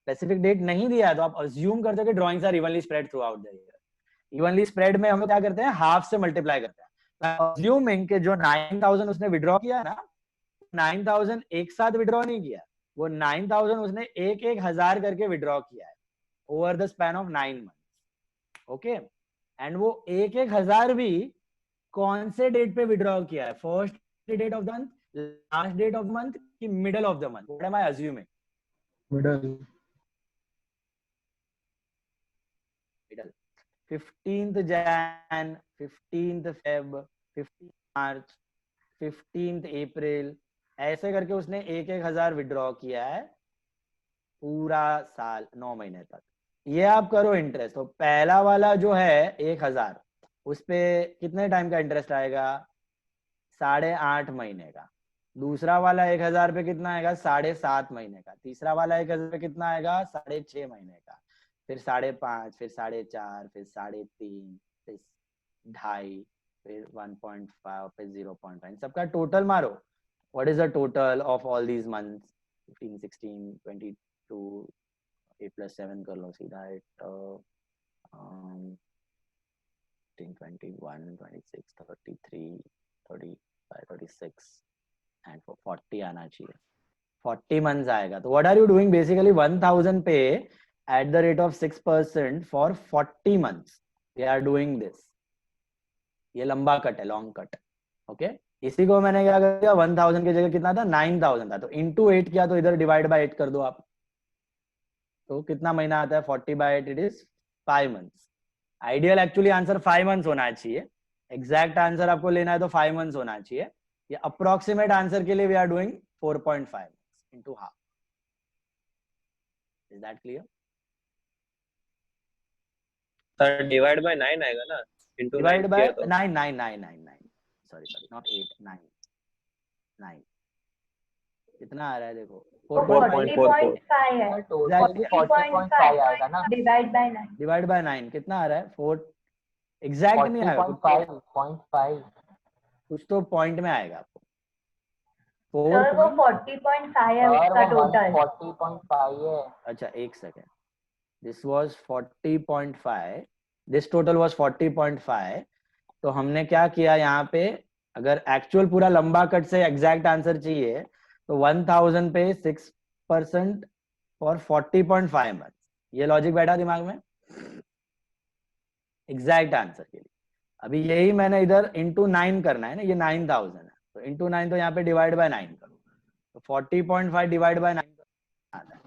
स्पेसिफिक डेट नहीं दिया तो आप अज्यूम करते हो कि drawings are evenly spread throughout the year. Evenly spread में हम लोग क्या करते हैं, हाफ से मल्टीप्लाई करते हैं, अज्यूमिंग कि जो 9000 उसने विड्रॉ किया ना, 9000 एक साथ विड्रॉ नहीं किया, वो 9000 उसने एक एक हजार करके विड्रॉ किया है over the span of 9 months. Okay, and वो एक एक हजार भी कौन से डेट पे विड्रॉ किया है, first date of the month, last date of month कि middle of the month, what am I assuming? Middle. Middle. 15th Jan, 15th Feb, 15th March, 15th April, ऐसे करके उसने एक एक हजार विड्रॉ किया है पूरा साल 9 महीने तक। ये आप करो इंटरेस्ट, तो पहला वाला जो है 1000, उस पे कितने टाइम का इंटरेस्ट आएगा, 8.5 महीने का। दूसरा वाला 1000 पे कितना आएगा, 7.5 महीने का। तीसरा वाला 1000 पे कितना आएगा, 6.5 महीने का। फिर 5.5, फिर 4.5, फिर 3.5, फिर 2.5, फिर 1.5, फिर 0.5। सबका टोटल मारो, what is the total of all these months, 15, 16, 22, 8 + 7 कर लो सीधा, 21, 26, 33, 35, 36 एंड 40 आना चाहिए, 40 मंथ्स आएगा। तो what are you doing, basically 1000 पे at the rate of 6% for 40 months we are doing this। ये लंबा कट है, लॉन्ग कट। ओके, इसी को मैंने क्या कर दिया, 1000 की जगह कितना था, 9000 था, तो into 8 किया, तो इधर डिवाइड बाय 8 कर दो आप, तो कितना महीना आता है, 40/8, it is 5 months. Ideal actually answer 5 months होना चाहिए, एग्जैक्ट आंसर आपको लेना है तो 5 मंथ्स होना चाहिए। ये अप्रोक्सीमेट आंसर के लिए we are doing 4.5 into half। Is that clear? Sir divide by 9 आएगा ना, इनटू 9 डिवाइड बाय किया तो 9 सॉरी नॉट 8, 9 कितना आ रहा है देखो, 4.5 40.5 है, टोटल भी 40.5 आएगा ना, डिवाइड बाय 9। डिवाइड बाय 9 कितना आ रहा है, 4 एग्जैक्ट नहीं आएगा, 40.5 कुछ तो पॉइंट में आएगा आपको। सर वो 40.5 है उसका टोटल। 40.5 है। अच्छा एक second, this was 40.5, this total was 40.5। तो हमने क्या किया यहाँ पे, अगर एक्चुअल पूरा लंबा कट से एग्जैक्ट आंसर चाहिए तो 1000 पे 6% फॉर 40.5 मंथ। ये लॉजिक बैठा दिमाग में एग्जैक्ट आंसर के लिए। अभी यही मैंने इधर इंटू 9 करना है ना, ये 9000 है, तो इंटू 9, तो यहाँ पे डिवाइड बाय 9 करो, तो 40.5 डिवाइड बाय 9 आता है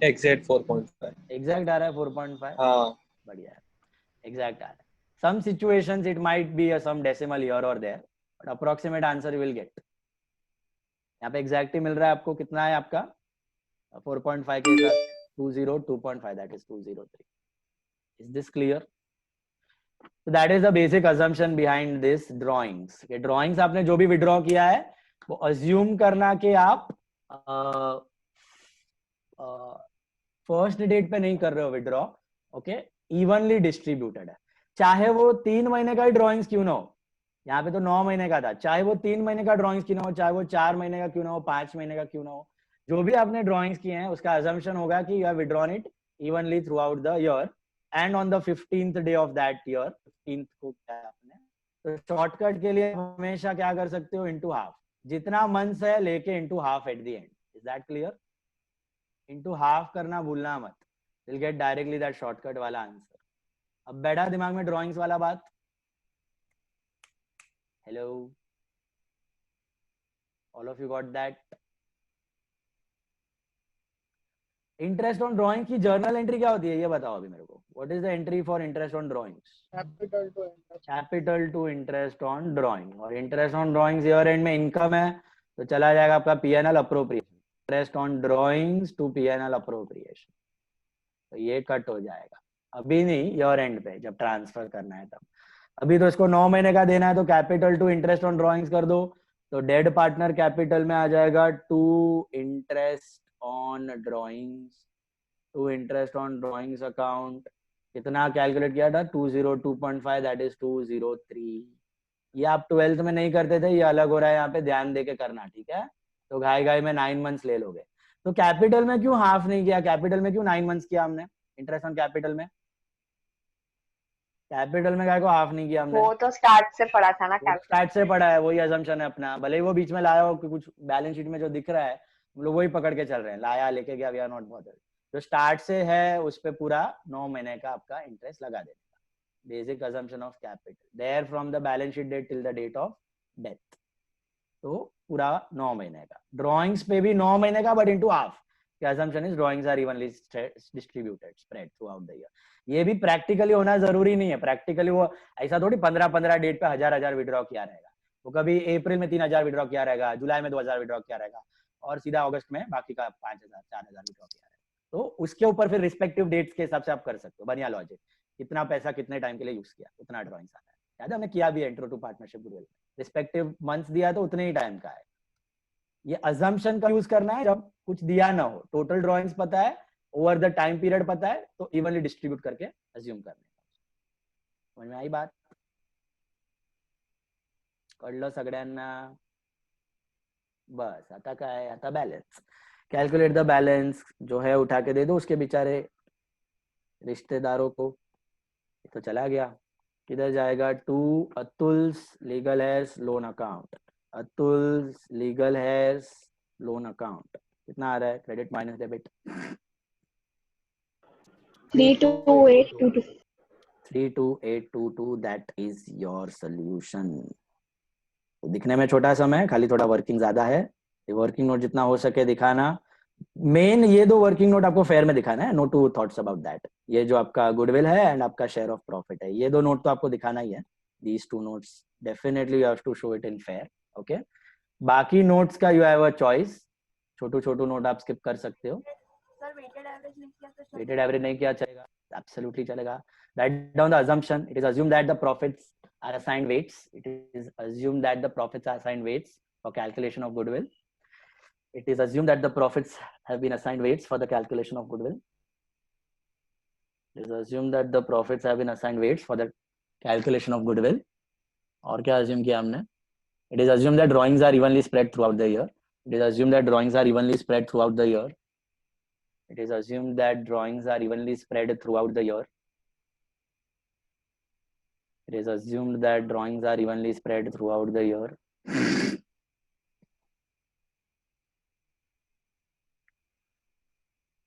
एग्जैक्ट 4.5। एग्जैक्ट आ रहा है 4.5। हाँ बढ़िया है, एग्जैक्ट आ रहा है। some situations it might be some decimal here or there, but approximate answer you will get। यहाँ पे एग्जैक्ट ही मिल रहा है आपको, कितना है आपका 4.5 के साथ 202.5, that is 203। is this clear? so that is the basic assumption behind this drawings। कि drawings आपने जो भी विड्रॉ किया है वो assume करना कि आप फर्स्ट डेट पे नहीं कर रहे हो विड्रॉ, ओके, इवनली डिस्ट्रीब्यूटेड है, चाहे वो 3 महीने का ही ड्रॉइंग्स क्यों ना हो। यहाँ पे तो 9 महीने का था, चाहे वो 3 महीने का ड्रॉइंग्स क्यों ना हो, चाहे वो 4 महीने का क्यों ना हो, 5 महीने का क्यों ना हो, जो भी आपने ड्रॉइंग्स किए हैं उसका अजम्पशन होगा कि you have withdrawn it evenly through out the year and on the 15th day of that year. 15th को क्या है आपने, तो शॉर्टकट के लिए हमेशा क्या कर सकते हो, इनटू हाफ, जितना मंथ्स है लेके into half at the end. Is that clear? Into half करना भूलना मत, will get directly that shortcut वाला आंसर। अब बैठा दिमाग में ड्राइंग्स वाला बात? Hello, all of you got that? Interest on drawing की जर्नल एंट्री क्या होती है ये बताओ अभी मेरे को। What is the entry for interest on drawings? Capital to interest on drawing. और interest on drawings year and में इनकम है तो चला जाएगा आपका PNL appropriation, interest on drawings to PNL appropriation, तो ये कट हो जाएगा। अभी नहीं, ईयर एंड पे जब ट्रांसफर करना है तब। अभी तो इसको 9 महीने का देना है तो capital to interest on drawings कर दो, तो डेड पार्टनर कैपिटल में आ जाएगा to interest on drawings, to interest on drawings account. कितना कैलकुलेट किया था, 202.5, दैट इज 203। ये आप 12th में नहीं करते थे, ये अलग हो रहा है, यहाँ पे ध्यान दे के करना, ठीक है। तो घाई घाई में 9 मंथ्स ले लोगे। तो कैपिटल में क्यों हाफ नहीं किया, कैपिटल में क्यों 9 मंथ्स किया हमने इंटरेस्ट ऑन कैपिटल में, कैपिटल में को हाफ नहीं किया हमने? वो तो स्टार्ट से पढ़ा था ना कैपिटल। स्टार्ट से पढ़ा है, वही अजम्पशन है अपना, भले ही वो बीच में लाया हो कि कुछ बैलेंस शीट में जो दिख रहा है हम लोग वही पकड़ के चल रहे हैं, लाया लेके गया, वी आर नॉट बॉदर्ड। जो स्टार्ट से है उस पे पूरा 9 महीने का आपका इंटरेस्ट लगा देने का, basic assumption of capital there from the balance sheet date till the date of death. तो पूरा 9 महीने का। ड्रॉइंग्स पे भी 9 महीने का but into half. The assumption is drawings are evenly distributed, spread throughout the year. ये भी प्रैक्टिकली होना जरूरी नहीं है, प्रैक्टिकली वो ऐसा थोड़ी 15-15 डेट पे 1000 विड्रॉ किया रहेगा, वो कभी अप्रैल में 3000 विड्रॉ किया रहेगा, जुलाई में 2000 विड्रॉ किया रहेगा और सीधा अगस्त में बाकी का 5000-4000 विड्रॉ किया रहेगा। तो उसके ऊपर फिर रिस्पेक्टिव डेट्स के हिसाब से आप कर सकते हो, बढ़िया लॉजिक, कितना पैसा कितने टाइम के लिए यूज किया उतना ड्रॉइंग्स आता है। याद है हमने किया भी है intro to partnership goodwill, respective months दिया तो उतने ही टाइम का है। ये अजम्पशन का यूज करना है जब कुछ दिया ना हो, टोटल ड्रॉइंग्स पता है, ओवर द टाइम पीरियड पता है, तो इवनली डिस्ट्रीब्यूट करके अज्यूम करने का। समझ में आई बात? कळलं सगळ्यांना? बस आता काय, आता बैलेंस, कैलकुलेट द बैलेंस जो है उठा के दे दो उसके बेचारे रिश्तेदारों को। तो चला गया, किधर जाएगा? To Atul's legal heirs loan account, Atul's legal heirs loan account कितना आ रहा है? Credit minus debit 32822। 32822, that is your solution. दिखने में छोटा सम है, खाली थोड़ा वर्किंग ज्यादा है। ये वर्किंग नोट जितना हो सके दिखाना। मेन ये दो वर्किंग नोट आपको फेयर में दिखाना है, no two thoughts about that. ये जो आपका गुडविल है एंड आपका शेयर ऑफ प्रॉफिट है, ये दो नोट तो आपको दिखाना ही है। These two notes definitely you have to show it in fair, okay. बाकी नोट्स का यू हैव अ चॉइस, छोटू छोटू नोट आप स्किप कर सकते हो। सर वेटेड एवरेज नहीं किया तो वेटेड एवरेज नहीं किया चलेगा, एब्सोल्युटली चलेगा। Write down the assumption, it is assumed that the profits are assigned weights, it is assumed that the profits are assigned weights for calculation of goodwill, it is assumed that the profits have been assigned weights for the calculation of goodwill, it is assumed that the profits have been assigned weights for the calculation of goodwill। और क्या assume किया हमने? It is assumed that drawings are evenly spread throughout the year, it is assumed that drawings are evenly spread throughout the year, it is assumed that drawings are evenly spread throughout the year, it is assumed that drawings are evenly spread throughout the year।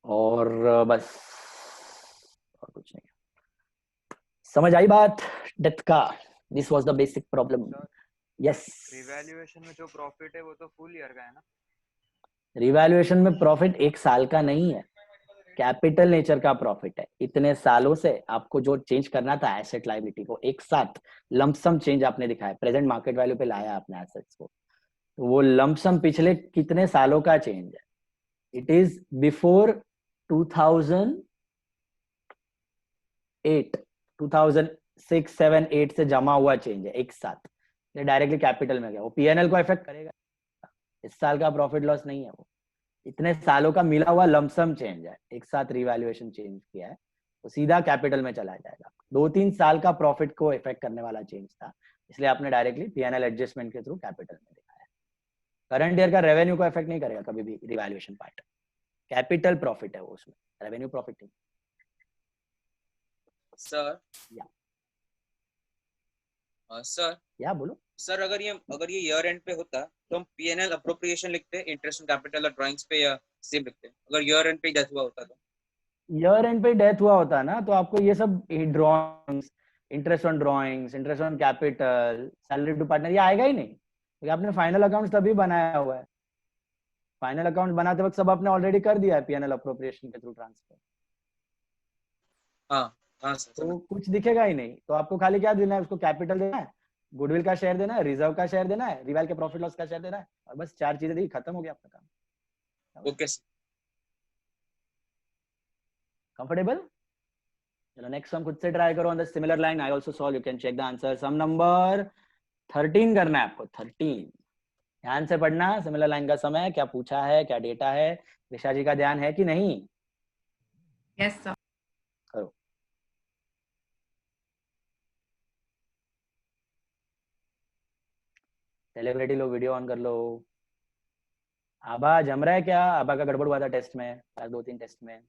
और बस, और कुछ नहीं। समझ आई बात death का? This was the basic problem. Yes, revaluation में जो प्रॉफिट है वो तो फुल ईयर का है ना? रिवैल्यूएशन में प्रॉफिट एक साल का नहीं है, कैपिटल नेचर का प्रॉफिट है। इतने सालों से आपको जो चेंज करना था एसेट लायबिलिटी को, एक साथ लंपसम चेंज आपने दिखाया, प्रेजेंट मार्केट वैल्यू पे लाया आपने एसेट्स को, तो वो लंपसम पिछले कितने सालों का चेंज है? इट इज बिफोर 2008, 2006, 7, 8 से जमा हुआ चेंज है एक साथ, ये डायरेक्टली कैपिटल में गया, वो पीएनएल को इफेक्ट करेगा। इस साल का प्रॉफिट लॉस नहीं है, वो इतने सालों का मिला हुआ लमसम चेंज है, एक साथ रिवैल्यूएशन चेंज किया है, तो सीधा कैपिटल में चला जाएगा। 2-3 साल का प्रॉफिट को इफेक्ट करने वाला चेंज था, इसलिए आपने डायरेक्टली पीएनएल एडजस्टमेंट के थ्रू कैपिटल में दिखाया। करंट ईयर का रेवेन्यू को इफेक्ट नहीं करेगा कभी भी रिवैल्यूएशन पार्ट, कैपिटल प्रॉफिट है वो, उसमें रेवेन्यू प्रॉफिट नहीं। सर सर या बोलो सर, अगर ये ईयर एंड पे होता तो हम पीएनएल अप्रोप्रिएशन लिखते, इंटरेस्ट ऑन कैपिटल और ड्राइंग्स पे, या सेम लिखते? अगर ईयर एंड पे डेथ हुआ होता तो? ईयर एंड पे डेथ हुआ होता ना, तो आपको ये सब drawings, interest on drawings, interest on capital, salary to partner, ये आएगा ही नहीं, क्योंकि आपने फाइनल अकाउंट्स तभी बनाया हुआ है। फाइनल अकाउंट बनाते वक्त सब आपने ऑलरेडी कर दिया है पीएनएल अप्रोप्रिएशन के थ्रू ट्रांसफर। हाँ सर, तो कुछ दिखेगा ही नहीं, तो आपको खाली क्या देना है? उसको कैपिटल देना है, गुडविल का शेयर देना है, रिजर्व का शेयर देना है, रिवाइल के प्रॉफिट लॉस का शेयर देना है, और बस 4 चीजें दी, खत्म हो गया आपका काम। Okay sir, comfortable? चलो नेक्स्ट सम खुद से ट्राई करो on the similar line, I also solve, you can check the answer. Sum number 13 करना है आपको, 13। ध्यान से पढ़ना, सिमिलर लाइन का समय, क्या पूछा है, क्या डेटा है, ऋषा जी का ध्यान है कि नहीं? Yes sir. करो। सेलिब्रिटी लोग वीडियो ऑन कर लो। आभा जम रहा है क्या? आभा का गड़बड़ हुआ था टेस्ट में, 2-3 टेस्ट में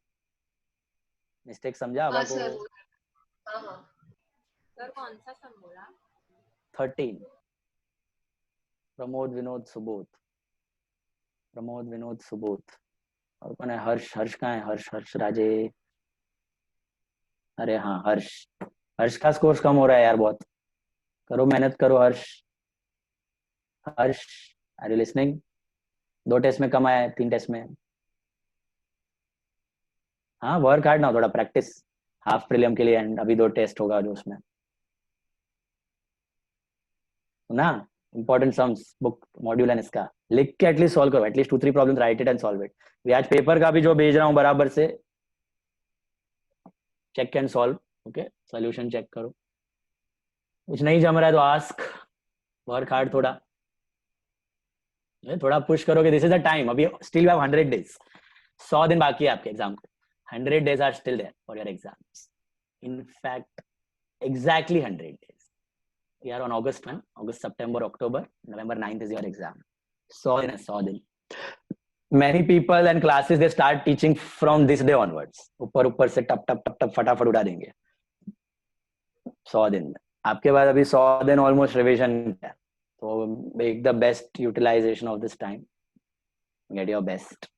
मिस्टेक समझा आभा को। सर कौन सा सम बोला? 13 प्रमोद विनोद सुबोध, प्रमोद विनोद सुबोध। और कौन है? हर्ष, हर्ष कहाँ है? हर्ष, हर्ष राजे। अरे हाँ हर्ष, हर्ष का स्कोर कम हो रहा है यार बहुत, करो मेहनत करो हर्ष। हर्ष आर यू लिसनिंग? 2 टेस्ट में कम आया है, 3 टेस्ट में। हाँ वर्क हार्ड ना, थोड़ा प्रैक्टिस हाफ प्रीलियम के लिए, एंड अभी 2 टेस्ट होगा जो उसमें ना। इंपॉर्टेंट सम्स बुक मॉड्यूल है इसका, लिख के एटलीस्ट सॉल्व करो, at least 2-3 problems, right it and solve it. मैं आज पेपर का भी जो भेज रहा हूँ बराबर से check and solve, okay solution check करो। कुछ नहीं जम रहा है तो आस्क, वर्क हार्ड थोड़ा, थोड़ा पुश करो कि दिस इज द टाइम। अभी स्टिल यू हैव 100 डेज, 100 दिन बाकी है आपके एग्जाम को। 100 days are still there for your exams, in fact exactly 100 days. We are on August 1, August, September, October, November 9th is your exam. 100 दिन है, 100 दिन। Many people and classes they start teaching from this day onwards. ऊपर ऊपर से टप टप टप टप फटाफट उड़ा देंगे 100 दिन में। आपके बाद अभी 100 दिन ऑलमोस्ट रिविजन है, तो make the best utilization of this time, get your best.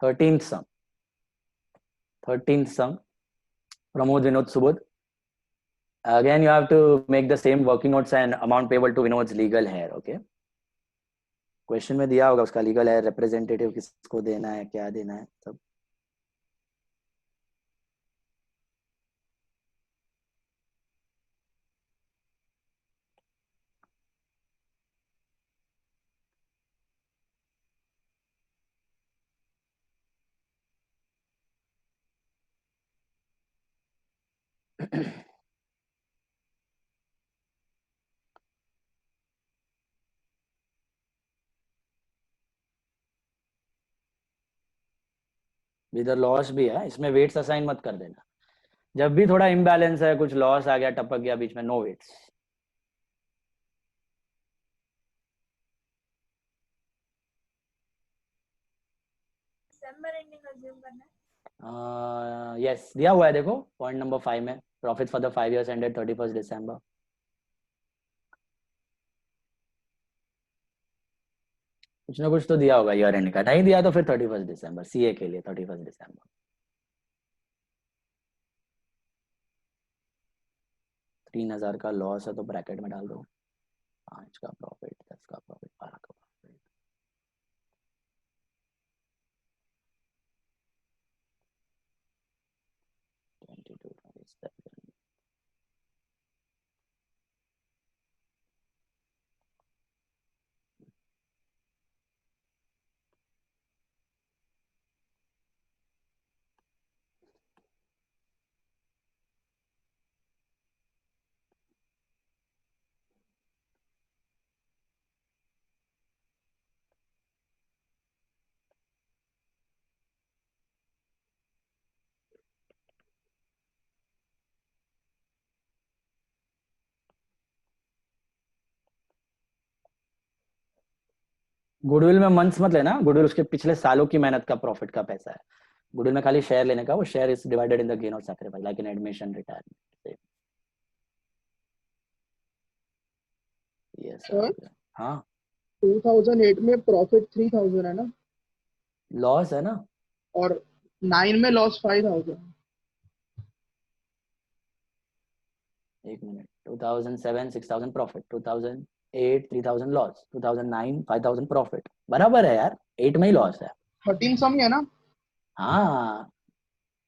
Thirteenth sum, Pramod Vinod Subodh. Again, you have to make the same working notes and amount payable to Vinod's legal hair. Okay. Question में दिया होगा उसका legal है, representative किसको देना है, क्या देना है सब। इधर लॉस भी है, इसमें वेट्स असाइन मत कर देना। जब भी थोड़ा इम्बैलेंस है, कुछ लॉस आ गया, टपक गया बीच में, नो वेट्स। दिसंबर एंडिंग अज्यूम करना है। यस दिया हुआ है, देखो पॉइंट नंबर 5 में, profit for the 5 years ended 31st December। कुछ ना कुछ तो दिया होगा ईयर एंड का, नहीं दिया तो फिर 31st December, सीए के लिए 31st December। 3000 का लॉस है तो ब्रैकेट में डाल दो, 5 का प्रॉफिट, 10 का प्रॉफिट, 12 का प्रॉफिट। गुडविल में मंथ्स मत लेना, गुडविल उसके पिछले सालों की मेहनत का प्रॉफिट का पैसा है। गुडविल में खाली शेयर लेने का, वो share is divided in the gain और sacrifice, like in admission, retirement. Yes हाँ 2008 में प्रॉफिट 3000 है ना, लॉस है ना, और 9 में लॉस 5000। एक मिनट, 2007 6000 प्रॉफिट, 2008 3000 लॉस, 2009 5000 प्रॉफिट, बराबर है यार, 8 में ही लॉस है। 13 सम ही है ना। हाँ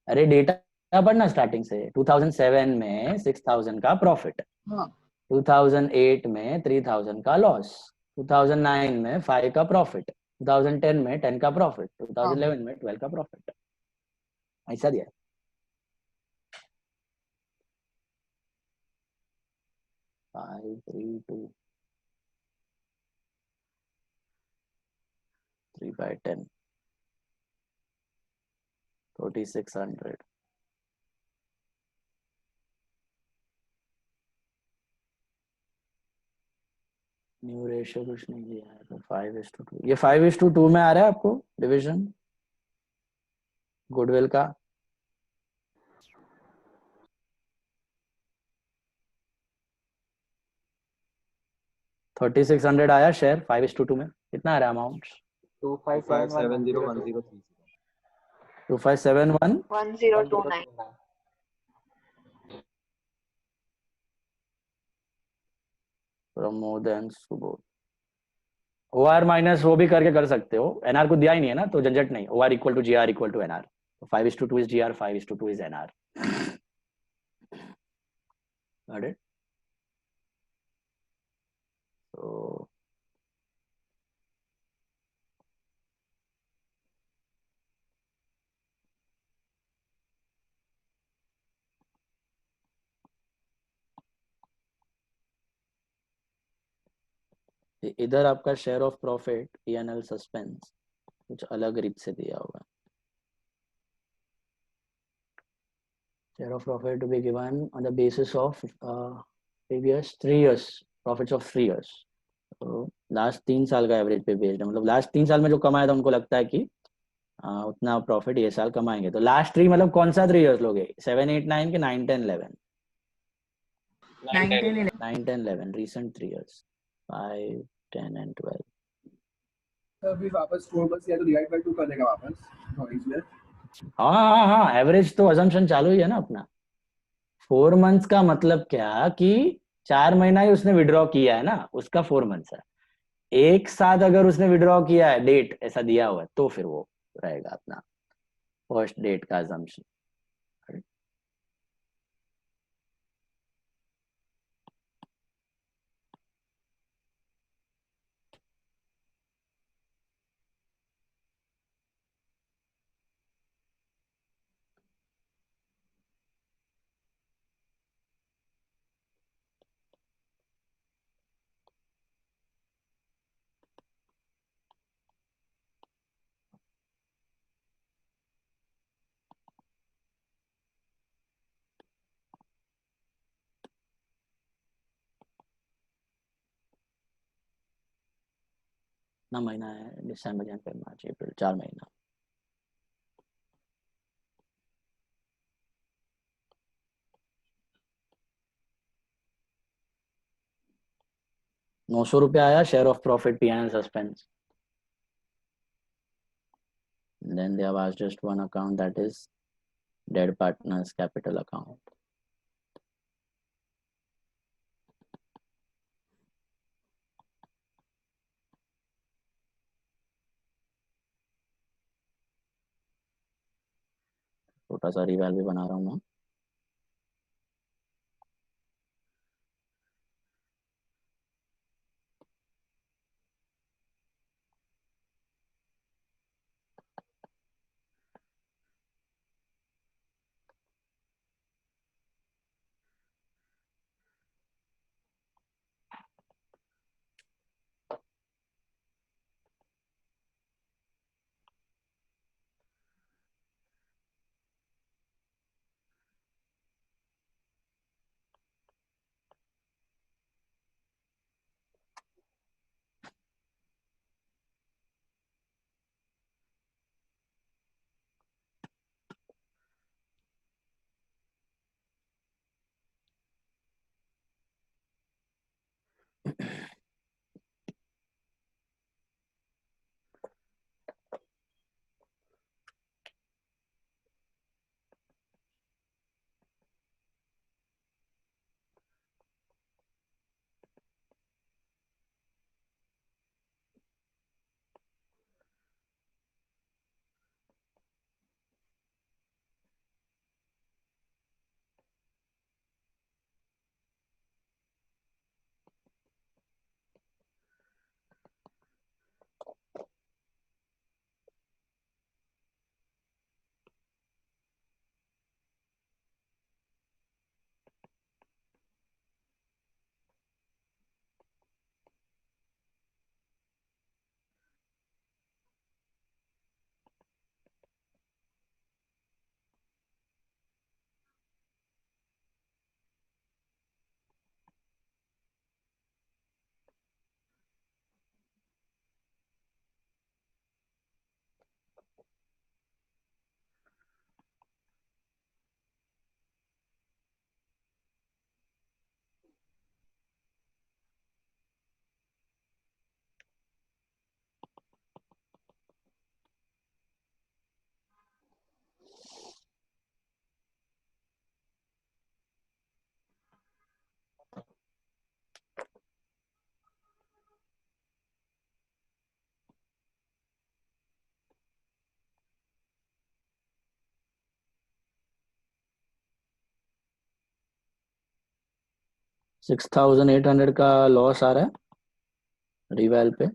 अरे डेटा पढ़ना स्टार्टिंग से, 2007 में 6000 का प्रॉफिट, हाँ 2008 में 3000 का लॉस, 2009 में 5 का प्रॉफिट, 2010 में 10 का प्रॉफिट, 2011 में 12 का प्रॉफिट, ऐसा दिया है। 5 3 2 3 by 10 4600 न्यू रेशियो कुछ नहीं दिया है तो 5:2 ये 5:2 में आ रहा है आपको डिवीजन गुडविल का $3600 आया शेयर 5:2 में कितना आ रहा है amount 2571 2571 1029 Pramodan Subodh OR minus वो भी करके कर सकते हो एनआर को दिया ही नहीं है ना तो झंझट नहीं OR equal to GR equal to NR 5:2 is GR 5:2 is NR got it so इधर आपका share of profit P&L suspense कुछ अलग रीत से दिया होगा share of profit to be given on the basis of previous 3 years profits of 3 years तो last 3 साल का एवरेज पे बेस्ड है मतलब लास्ट 3 साल में जो कमाया था उनको लगता है कि उतना प्रॉफिट ये साल कमाएंगे तो लास्ट 3 मतलब कौन सा 3 इयर्स लोगे 7 8 9 के 9 10 11 9 10 11 recent 3 years 5 10 and 12 अभी वापस 4 बस या तो डिवाइड बाय 2 कर देगा वापस और इसमें हाँ एवरेज तो अजम्पशन चालू ही है ना अपना 4 मंथ्स का मतलब क्या कि 4 महीना ही उसने विड्रॉ किया है ना उसका 4 मंथ्स है एक साथ अगर उसने विड्रॉ किया है डेट ऐसा दिया हुआ है तो फिर वो रहेगा अपना फर्स्ट डेट का अजम्पशन कितना महीना है दिसंबर जनवरी मार्च अप्रैल 4 महीना ₹900 आया share of profit P&L suspense then they have asked just one account that is dead partners capital account छोटा सा रिवैल भी बना रहा हूँ मैं 6,800 का लॉस आ रहा है रिवैल पे।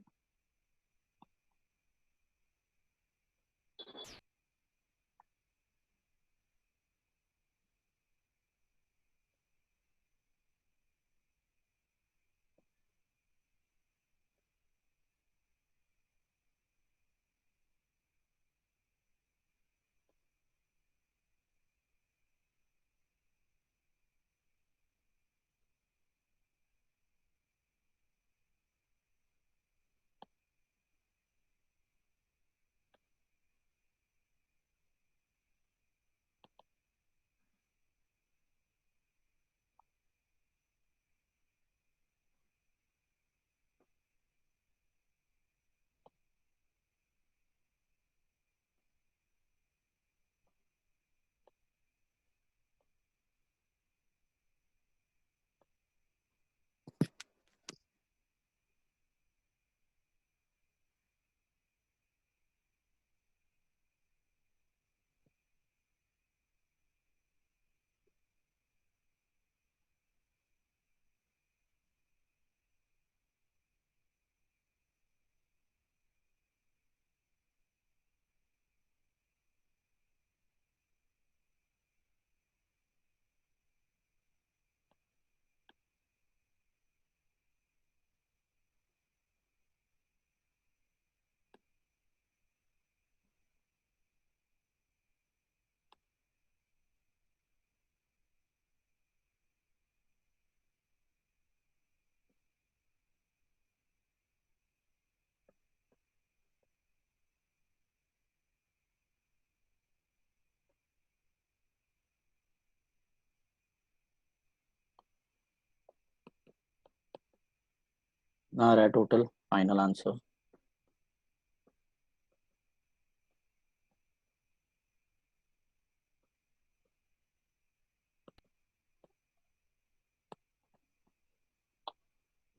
आ रहा है टोटल फाइनल आंसर।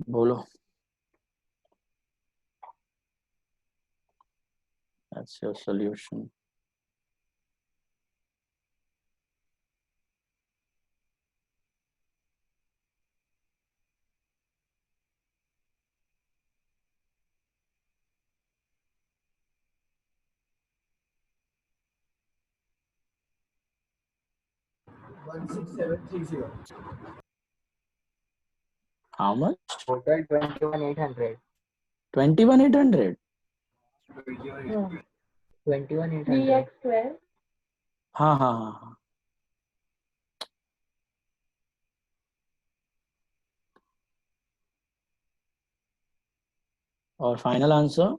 बोलो। That's your solution. One six seven three zero. How much? Total 21,800. 21,800. 21,800. 3x12. हाँ हाँ हाँ हाँ। और final answer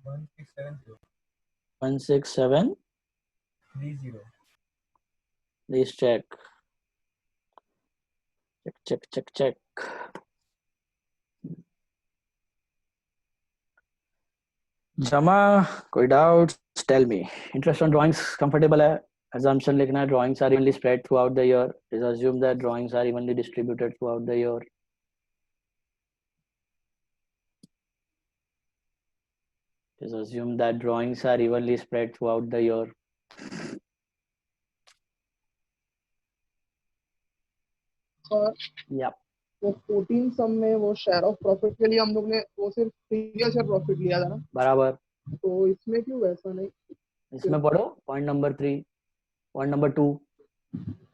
1670. 16730। Please check. Check. जमा कोई doubts? Tell me. Interest on drawings comfortable है? assumption लिखना है drawings are evenly spread throughout the year. It is assumed that drawings are evenly distributed throughout the year. It is assumed that drawings are evenly spread throughout the year. और Yep. वो 14 सम में वो share of profit के लिए हम लोग ने वो सिर्फ प्रीवियस ईयर प्रॉफिट लिया था ना, बराबर। तो इसमें क्यों वैसा नहीं? इसमें पढ़ो point number 3, point number 2।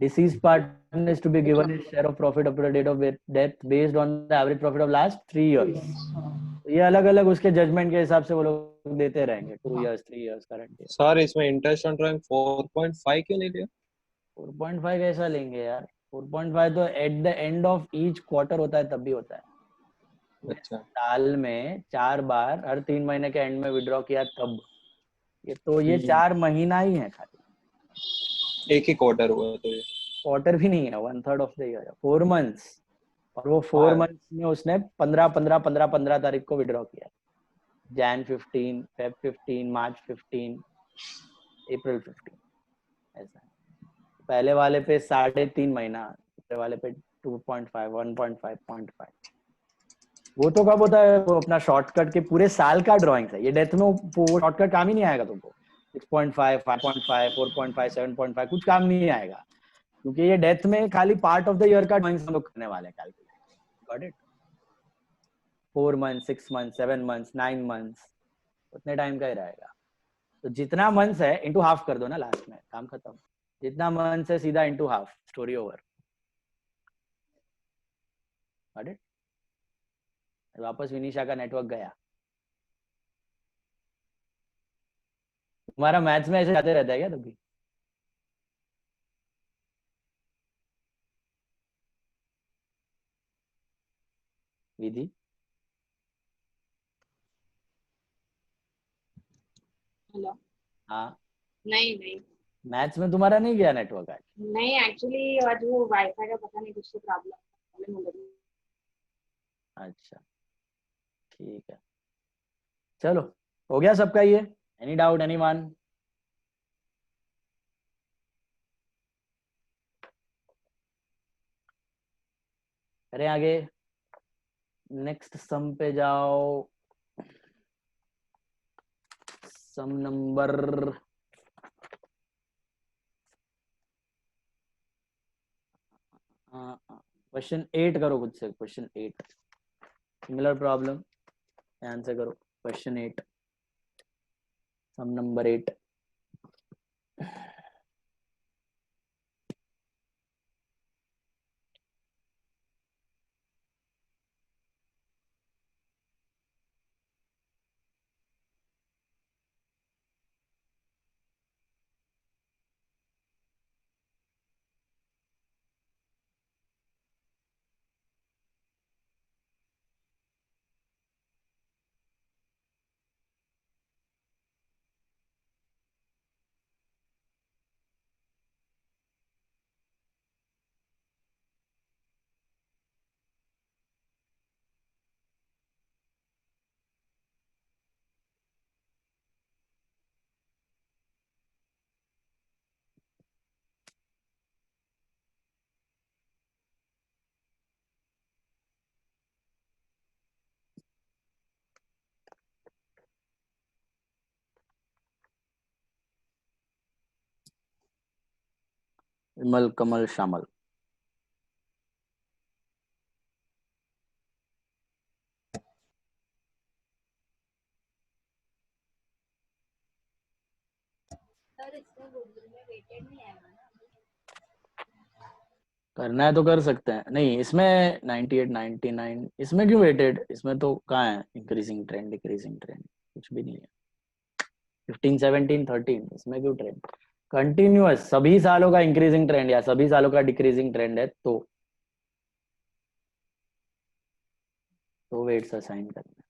Deceased partner is to be given his share of profit up to the date of death based on the average profit of last 3 years. ये अलग अलग उसके जजमेंट के हिसाब से वो लोग देते रहेंगे 2 years 3 years current year. Sir इसमें इंटरेस्ट ऑन ड्राइंग 4.5 क्यों नहीं लिया? 4.5 कैसा लेंगे यार? 4.5 तो eight the end of each quarter होता है, तब भी होता है। अच्छा। साल में 4 बार हर 3 महीने के एंड में विड्रॉ किया तब। ये तो ये 4 महीना ही है खाली, एक ही क्वार्टर हुआ तो ये क्वार्टर भी नहीं है, 1/3 ऑफ द ईयर, 4 months। और वो 4 months में उसने 15 तारीख को विड्रॉ किया। Jan 15, Feb 15, March 15, April 15, ऐसा। पहले वाले पे 3.5 महीना, दूसरे वाले पे 2.5, 1.5, 0.5। वो तो कब होता है? वो अपना शॉर्टकट के पूरे साल का ड्राइंग्स है। ये डेथ में वो शॉर्टकट काम ही नहीं आएगा तुमको। 6.5, 5.5, 4.5, 7.5 कुछ काम नहीं आएगा। क्योंकि ये डेथ में खाली पार्ट ऑफ द ईयर का ड्रॉइंग्स हम लोग करने वाले हैं calculate. Got it? 4 month, 6 month, 7 month, 9 month, उतने टाइम का ही रहेगा। तो जितना मंथ्स है इंटू हाफ कर दो ना, लास्ट में काम खत्म। जितना मंथ्स है सीधा into half, story over. Got it? वापस विनीशा का नेटवर्क गया। तुम्हारा मैथ्स में ऐसे जाते रहता है क्या तभी? विधि? हेलो। हाँ, नहीं नहीं मैथ्स में तुम्हारा नहीं गया नेटवर्क आज? नहीं, एक्चुअली आज वो वाईफाई का पता नहीं कुछ तो प्रॉब्लम हो गई। अच्छा ठीक है, चलो हो गया सबका ये। Any doubt anyone? करें आगे, नेक्स्ट सम पे जाओ। सम नंबर क्वेश्चन 8 करो खुद से। क्वेश्चन 8 सिमिलर प्रॉब्लम, ध्यान से करो। क्वेश्चन 8, सम नंबर 8। विमल कमल श्यामल। सर इसमें गूगल में वेटेड नहीं आएगा ना? करना है तो कर सकते हैं। नहीं इसमें 98 99, इसमें क्यों वेटेड? इसमें तो कहाँ है इंक्रीजिंग ट्रेंड डिक्रीजिंग ट्रेंड? कुछ भी नहीं है। 15 17 13 इसमें क्यों ट्रेंड? कंटिन्यूअस सभी सालों का इंक्रीजिंग ट्रेंड या सभी सालों का डिक्रीजिंग ट्रेंड है तो वेट्स असाइन करना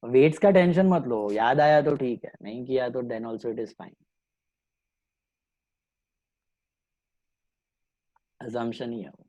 है। वेट्स का टेंशन मत लो, याद आया तो ठीक है, नहीं किया तो then also it is fine. Assumption ही है वो।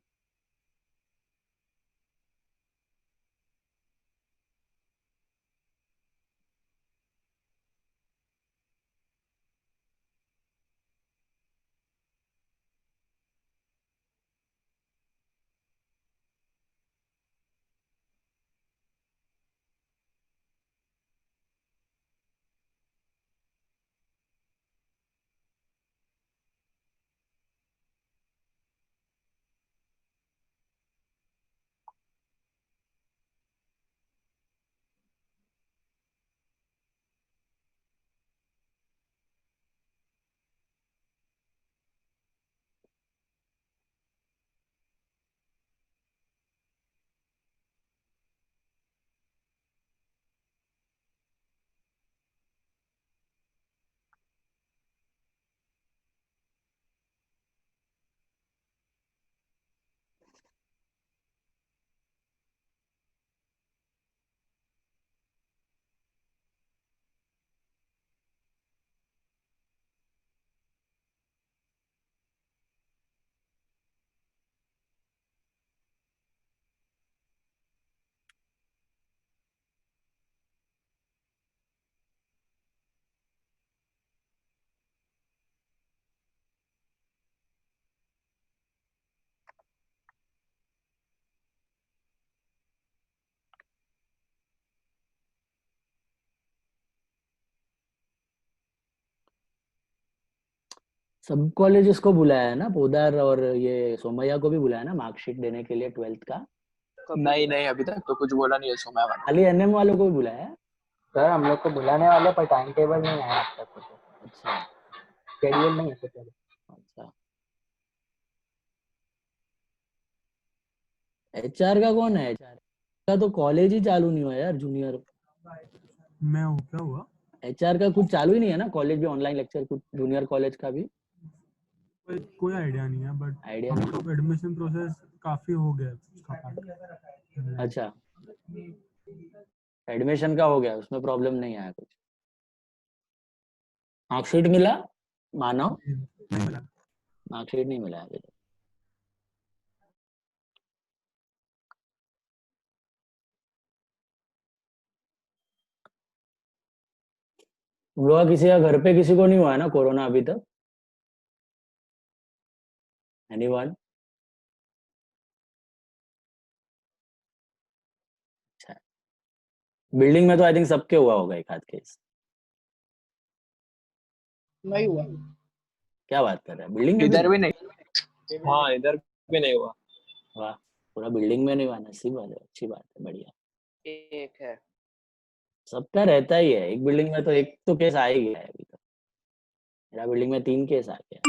सब कॉलेजेस को बुलाया है ना, पोदार और ये सोमैया को भी बुलाया ना मार्कशीट देने के लिए 12th का। नहीं नहीं, अभी तक तो कुछ बोला नहीं है सोमया वाला। खाली एनएम वालों को भी बुलाया है। सर हम लोग को बुलाने वाले, पर टाइम टेबल नहीं आया अब तक कुछ, अच्छा शेड्यूल नहीं है कुछ अभी। अच्छा। एचआर का कौन है? एचआर का तो कॉलेज ही चालू नहीं हुआ यार, जूनियर। मैं हूँ, क्या हुआ? एचआर का कुछ चालू ही नहीं है ना, कॉलेज भी ऑनलाइन लेक्चर, कुछ जूनियर कॉलेज का भी कोई आइडिया नहीं है, बट आइडिया हम नहीं। लोग एडमिशन प्रोसेस काफी हो गया है उसका part। अच्छा, एडमिशन का हो गया, उसमें प्रॉब्लम नहीं आया कुछ। मार्कशीट मिला मानव? नहीं मिला। मार्कशीट नहीं मिला अभी तक। तुम लोग का किसी का घर पे किसी को नहीं हुआ है ना कोरोना अभी तक? एनीवन? अच्छा, बिल्डिंग में तो आई थिंक सबके हुआ होगा एक आध केस। नहीं हुआ। क्या बात कर रहा है, बिल्डिंग में इधर भी नहीं। हाँ, इधर भी नहीं हुआ। वाह, पूरा बिल्डिंग में नहीं हुआ, नसीब वाले, अच्छी बात है, बढ़िया। एक है। सबका रहता ही है, एक बिल्डिंग में तो एक तो केस आ ही गया है अभी तक। मेरा बिल्डिंग में 3 केस आ गया।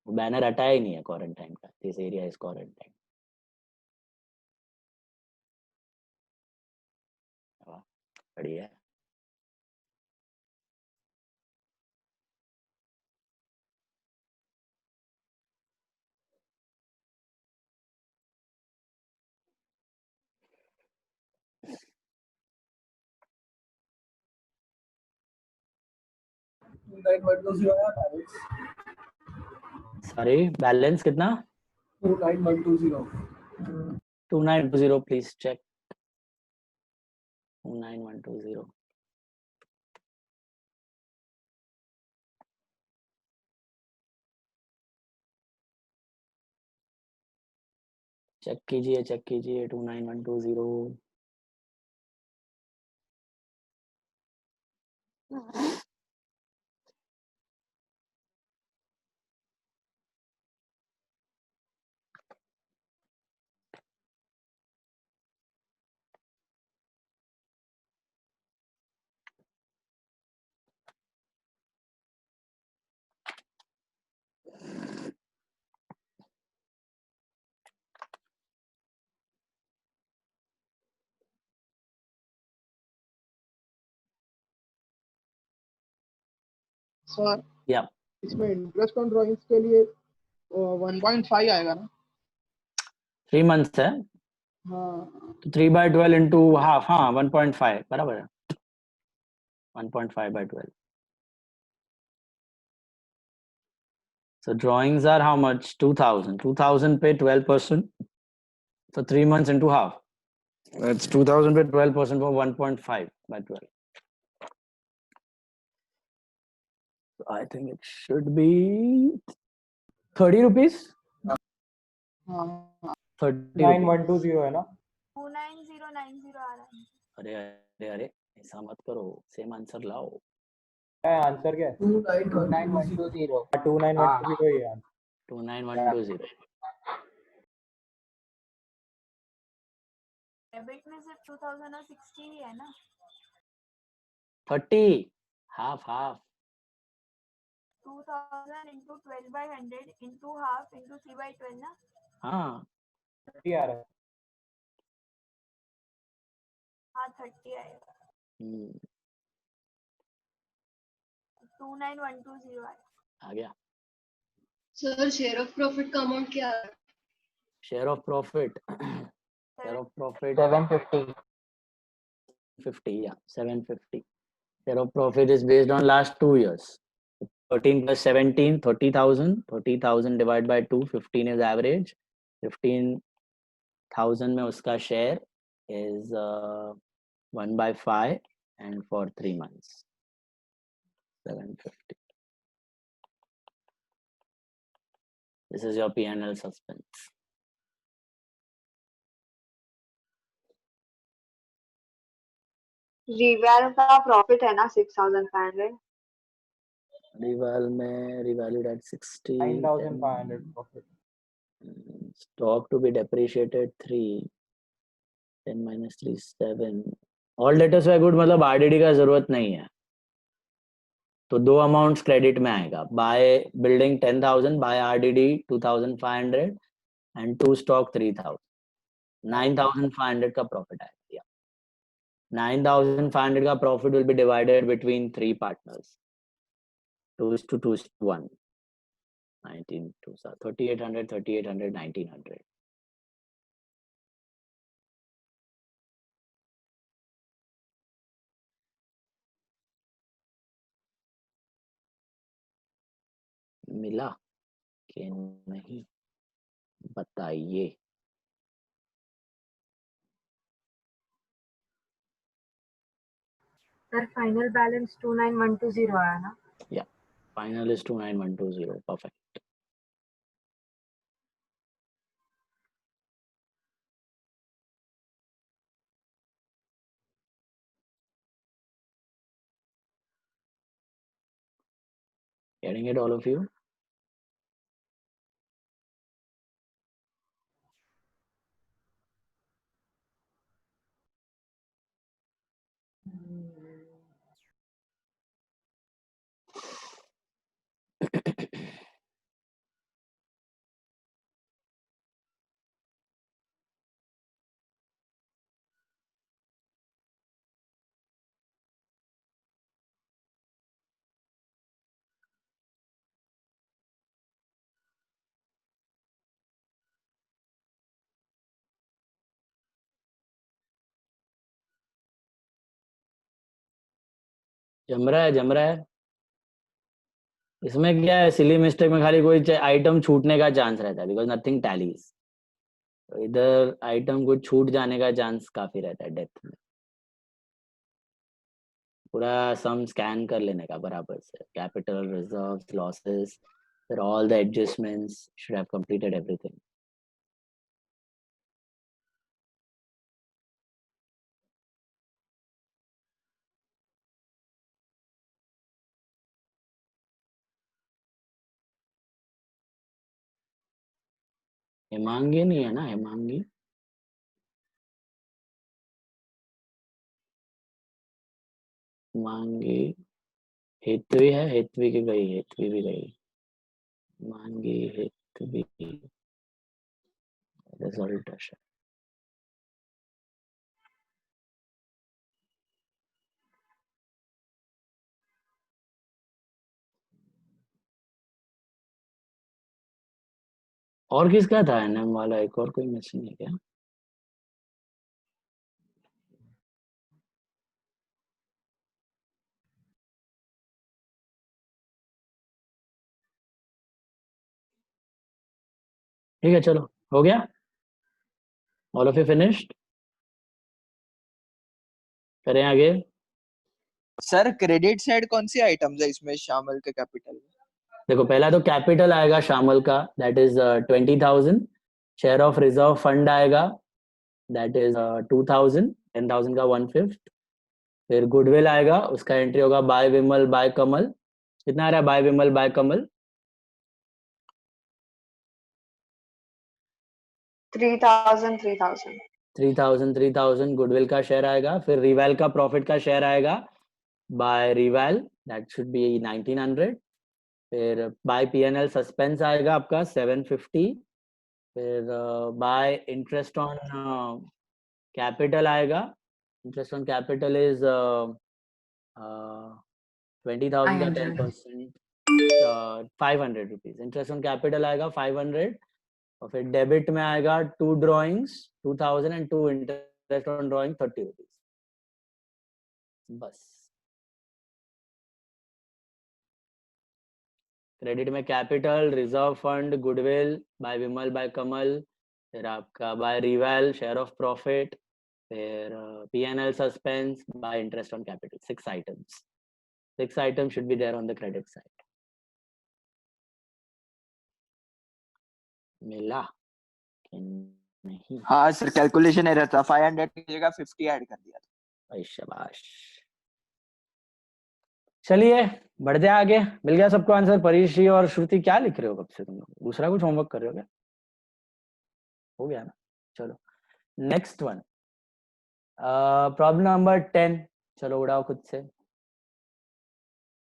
वो बैनर हटाया ही नहीं है क्वारंटाइन का, दिस एरिया इज क्वारंटाइन। वाह, बढ़िया है। सॉरी, बैलेंस कितना? 2920 प्लीज चेक। 29120। चेक कीजिए 29120। सर या इसमें इंटरेस्ट ऑन ड्राइंग्स के लिए 1.5 आएगा ना? 3 मंथ्स है हाँ। तो 3/12 इंटू हाफ, हाँ 1.5 बराबर है। 1.5/12। So drawings are how much? 2000. 2000 पे 12%. So 3 months into half. That's 2000 पे 12% for 1.5/12. So I think it should be 30 rupees. हाँ 30 9120 है ना? 29090 आ रहा है। अरे अरे अरे, ऐसा मत करो, सेम आंसर लाओ। आंसर क्या है? 29120। 29120 ही है आंसर। 29120। डेबिट में सिर्फ 2060 ही है ना? 30 half half. 2000 into 12/100 into half into 3/12 ना? हाँ 30 आ रहा है। हाँ 30 आएगा। 29120 आएगा। आ गया। सर शेयर ऑफ प्रॉफिट का अमाउंट क्या है? Share of profit, share of profit 750। 50, yeah, 750. Share of profit is based on last 2 years. 13 plus 17, 30,000. 30,000 divided by 2, 15 is average. 15,000 में उसका share is 1/5 and for 3 months. 750. This is your P&L suspense. रिवैल का profit है ना 6500। रिवाल में revalued eight 60, 9,500 profit. stock to be depreciated 3, 10 minus 3 7. All debtors were good, मतलब RDD का जरूरत नहीं है, तो दो अमाउंट्स क्रेडिट में आएगा. By building 10,000, by RDD 2,500 and to stock 3,000. 9,500 का प्रॉफिट आएगा. 9,500 का profit will be divided between 3 partners, 2:1. 19 3,800, 3,800, 1,900. मिला कि नहीं बताइए. सर फाइनल बैलेंस 29120 आया ना? या final is 29120. Perfect. Getting it, all of you? जम रहा है. इसमें क्या है, सिली मिस्टेक में खाली कोई आइटम छूटने का चांस रहता है, बिकॉज नथिंग टैलीज. तो इधर आइटम को छूट जाने का चांस काफी रहता है डेप्थ में. पूरा सम स्कैन कर लेने का बराबर से. कैपिटल, रिजर्व्स, लॉसेस, फिर all the adjustments, should have completed everything. Hemangi नहीं है ना? हेमांगी मांगी हेतवी है. हेतवी की गई, हेतवी भी गई. मांगी हेतवी रिजल्ट है. और किसका था एनएम वाला? एक और कोई मिसिंग है क्या? ठीक है, चलो हो गया. All of you finished. करें आगे. सर क्रेडिट साइड कौन सी आइटम्स है इसमें शामिल के कैपिटल में? देखो, पहला तो कैपिटल आएगा शामिल का, that is 20,000. Share of reserve fund आएगा, दैट इज 2,000. 10,000 का 1/5. फिर गुडविल आएगा, उसका एंट्री होगा बाय विमल बाय कमल. कितना आ रहा है bye Vimal by Kamal? 3,000 3,000 goodwill का शेयर आएगा. फिर रिवैल का प्रॉफिट का शेयर आएगा बाय रिवैल, दैट शुड बी 1,900. फिर बाय पीएनएल सस्पेंस आएगा आपका 750. फिर बाय इंटरेस्ट ऑन कैपिटल आएगा. इंटरेस्ट ऑन कैपिटल इज 20,000 का 10%, 500 रुपीज. इंटरेस्ट ऑन कैपिटल आएगा 500. और फिर डेबिट में आएगा 2 drawings 2,000 and 2 interest on drawing 30 rupees. बस. क्रेडिट में capital, reserve fund, goodwill, by Vimal by Kamal, फिर आपका by reval share of profit, फिर PNL suspense, by interest on capital. 6 items. 6 items should be there on the credit side. मिला कि नहीं? हाँ sir, calculation error था. 500 की जगह 50 ऐड कर दिया था. शाबाश. चलिए बढ़ते हैं आगे। मिल गया सबको आंसर? परीक्षी और श्रुति क्या लिख रहे हो कब से तुम लोग? दूसरा कुछ होमवर्क कर रहे हो क्या? हो गया ना? चलो नेक्स्ट वन, प्रॉब्लम नंबर 10। चलो उड़ाओ खुद से।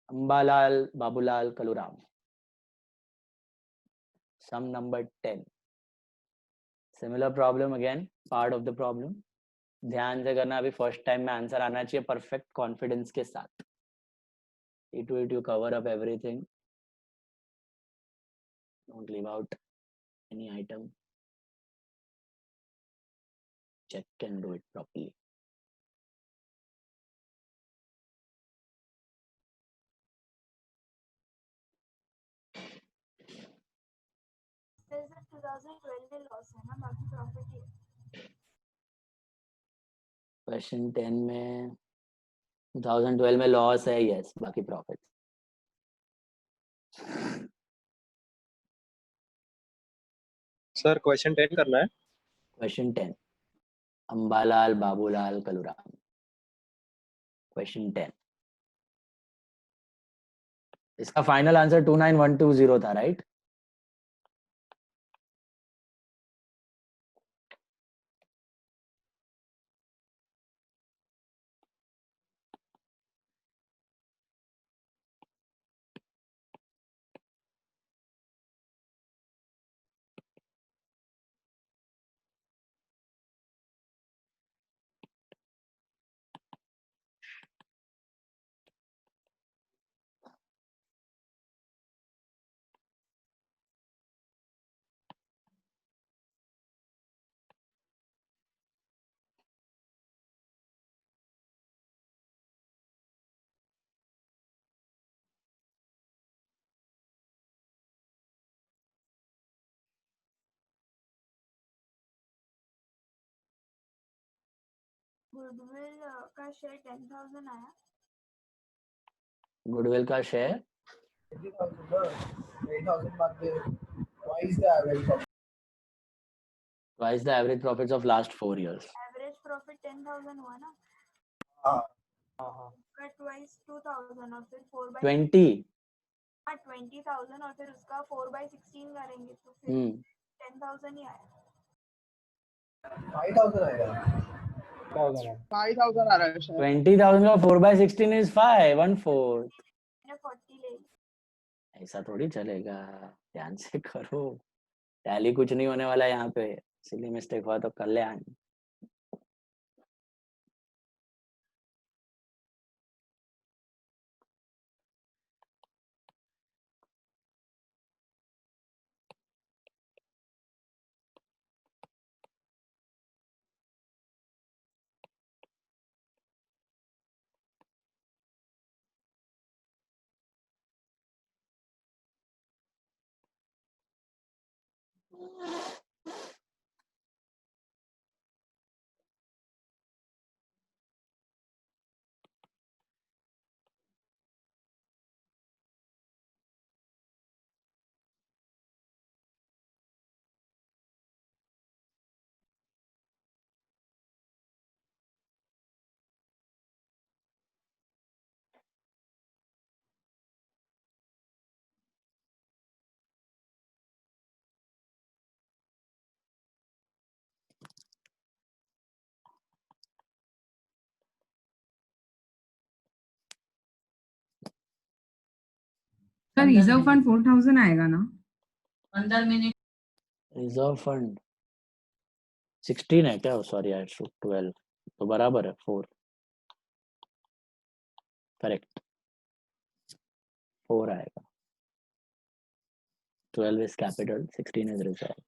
Ambalal Babulal Kaluram, sum number 10। Similar problem again, part of the problem. ध्यान से करना, अभी फर्स्ट टाइम में आंसर आना चाहिए परफेक्ट कॉन्फिडेंस के साथ। It you cover up everything, don't leave out any item, check and do it properly. There's a 2012 में लॉस है ना, बाकी प्रॉफिट ही है। क्वेश्चन 10 में 2012 में लॉस है, यस, बाकी प्रॉफिट। सर क्वेश्चन 10 करना है। Question 10, Ambalal Babulal Kaluram, question 10। इसका फाइनल आंसर 29120 था, राइट? गुडविल का शेयर 10,000 आया। गुडविल का share 8,000 twice the average profit. twice the average profits of last 4 years. Average profit 10,000 हुआ ना, हाँ उसका ट्वाइस 2,000 और फिर 4/, 20। हाँ 20,000 और फिर उसका 4/16 करेंगे तो फिर 10,000 ही आया। 5,000 आएगा। 5,000 आ रहा है शायद। 20,000 का 4/16 is 5, 1/4। मैंने 40 ले ली। ऐसा थोड़ी चलेगा, ध्यान से करो। टैली कुछ नहीं होने वाला यहाँ पे, इसलिए मिस्टेक हुआ तो कर ले आने। सर रिजर्व फंड 4,000 आएगा ना 15 मिनट। रिजर्व फंड 16 है क्या? सॉरी आई शुड 12, तो बराबर है 4, करेक्ट 4 आएगा। 12 is capital, 16 is reserve.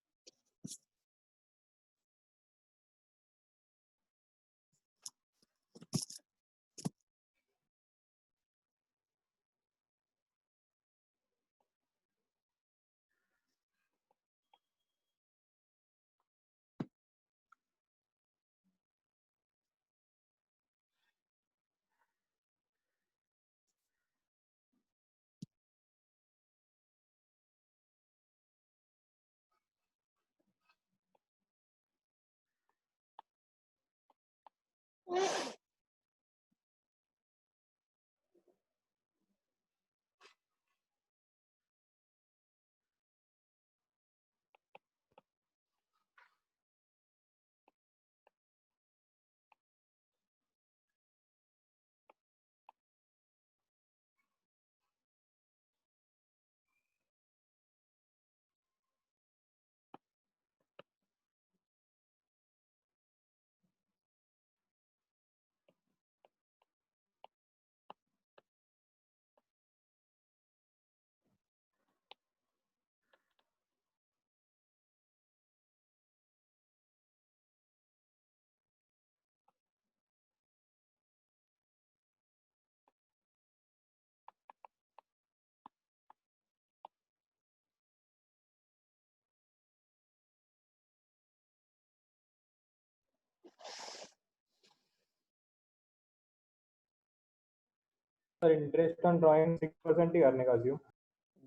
Sir interest on drawing 6% ही करने का जियो।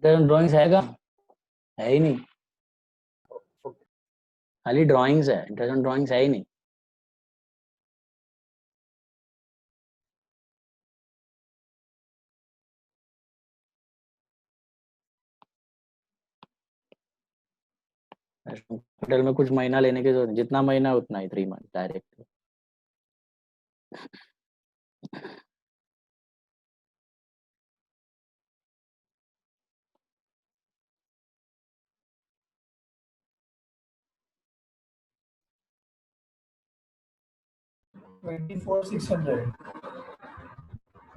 ड्राइंग्स है क्या? है ही नहीं, खाली ड्राइंग्स है, इंटरेस्ट ऑन ड्राइंग्स है ही नहीं। कैपिटल में कुछ महीना लेने की जरूरत नहीं, जितना महीना है उतना ही 3 month direct.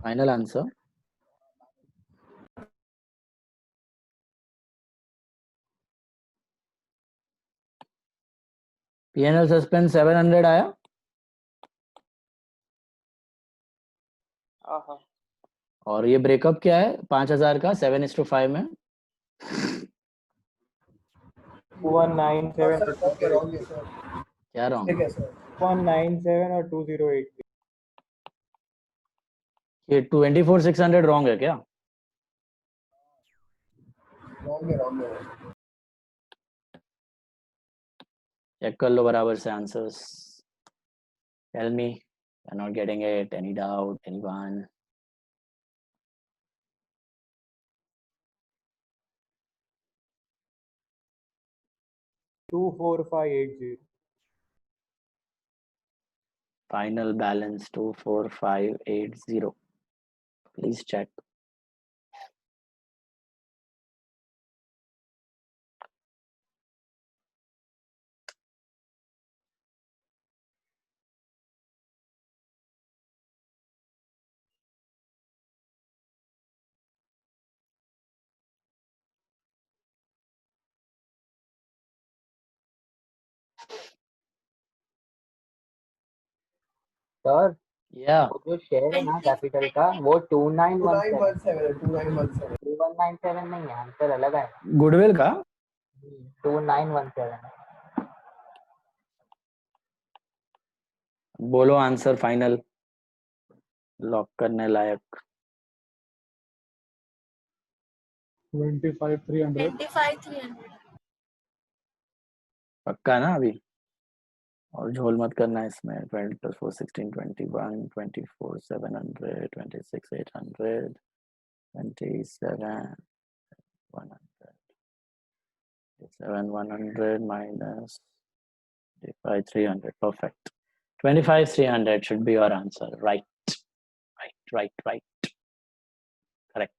Final answer PNL suspense 700 आया। हाँ और ये ब्रेकअप क्या है 5000 का 7:5 में? 197 क्या रॉन्ग? 197 और 208। ये 24,600 रॉन्ग है क्या? चेक कर लो बराबर से answers. Tell me, I am not getting it, any doubt, anyone? Two 4580। Final balance 24580. Please check. Sir Yeah. वो जो शेयर है ना कैपिटल का वो 2197 नहीं है, आंसर अलग है। गुडविल का 2917 है। बोलो आंसर फाइनल, लॉक करने लायक। 25,300। 25,300। पक्का ना अभी? और झोल मत करना इसमें। 20 + 4 16 21 24 700 26 800 27 100 7 100 minus 25 300. Perfect. 25 300 should be your answer. Right. Correct.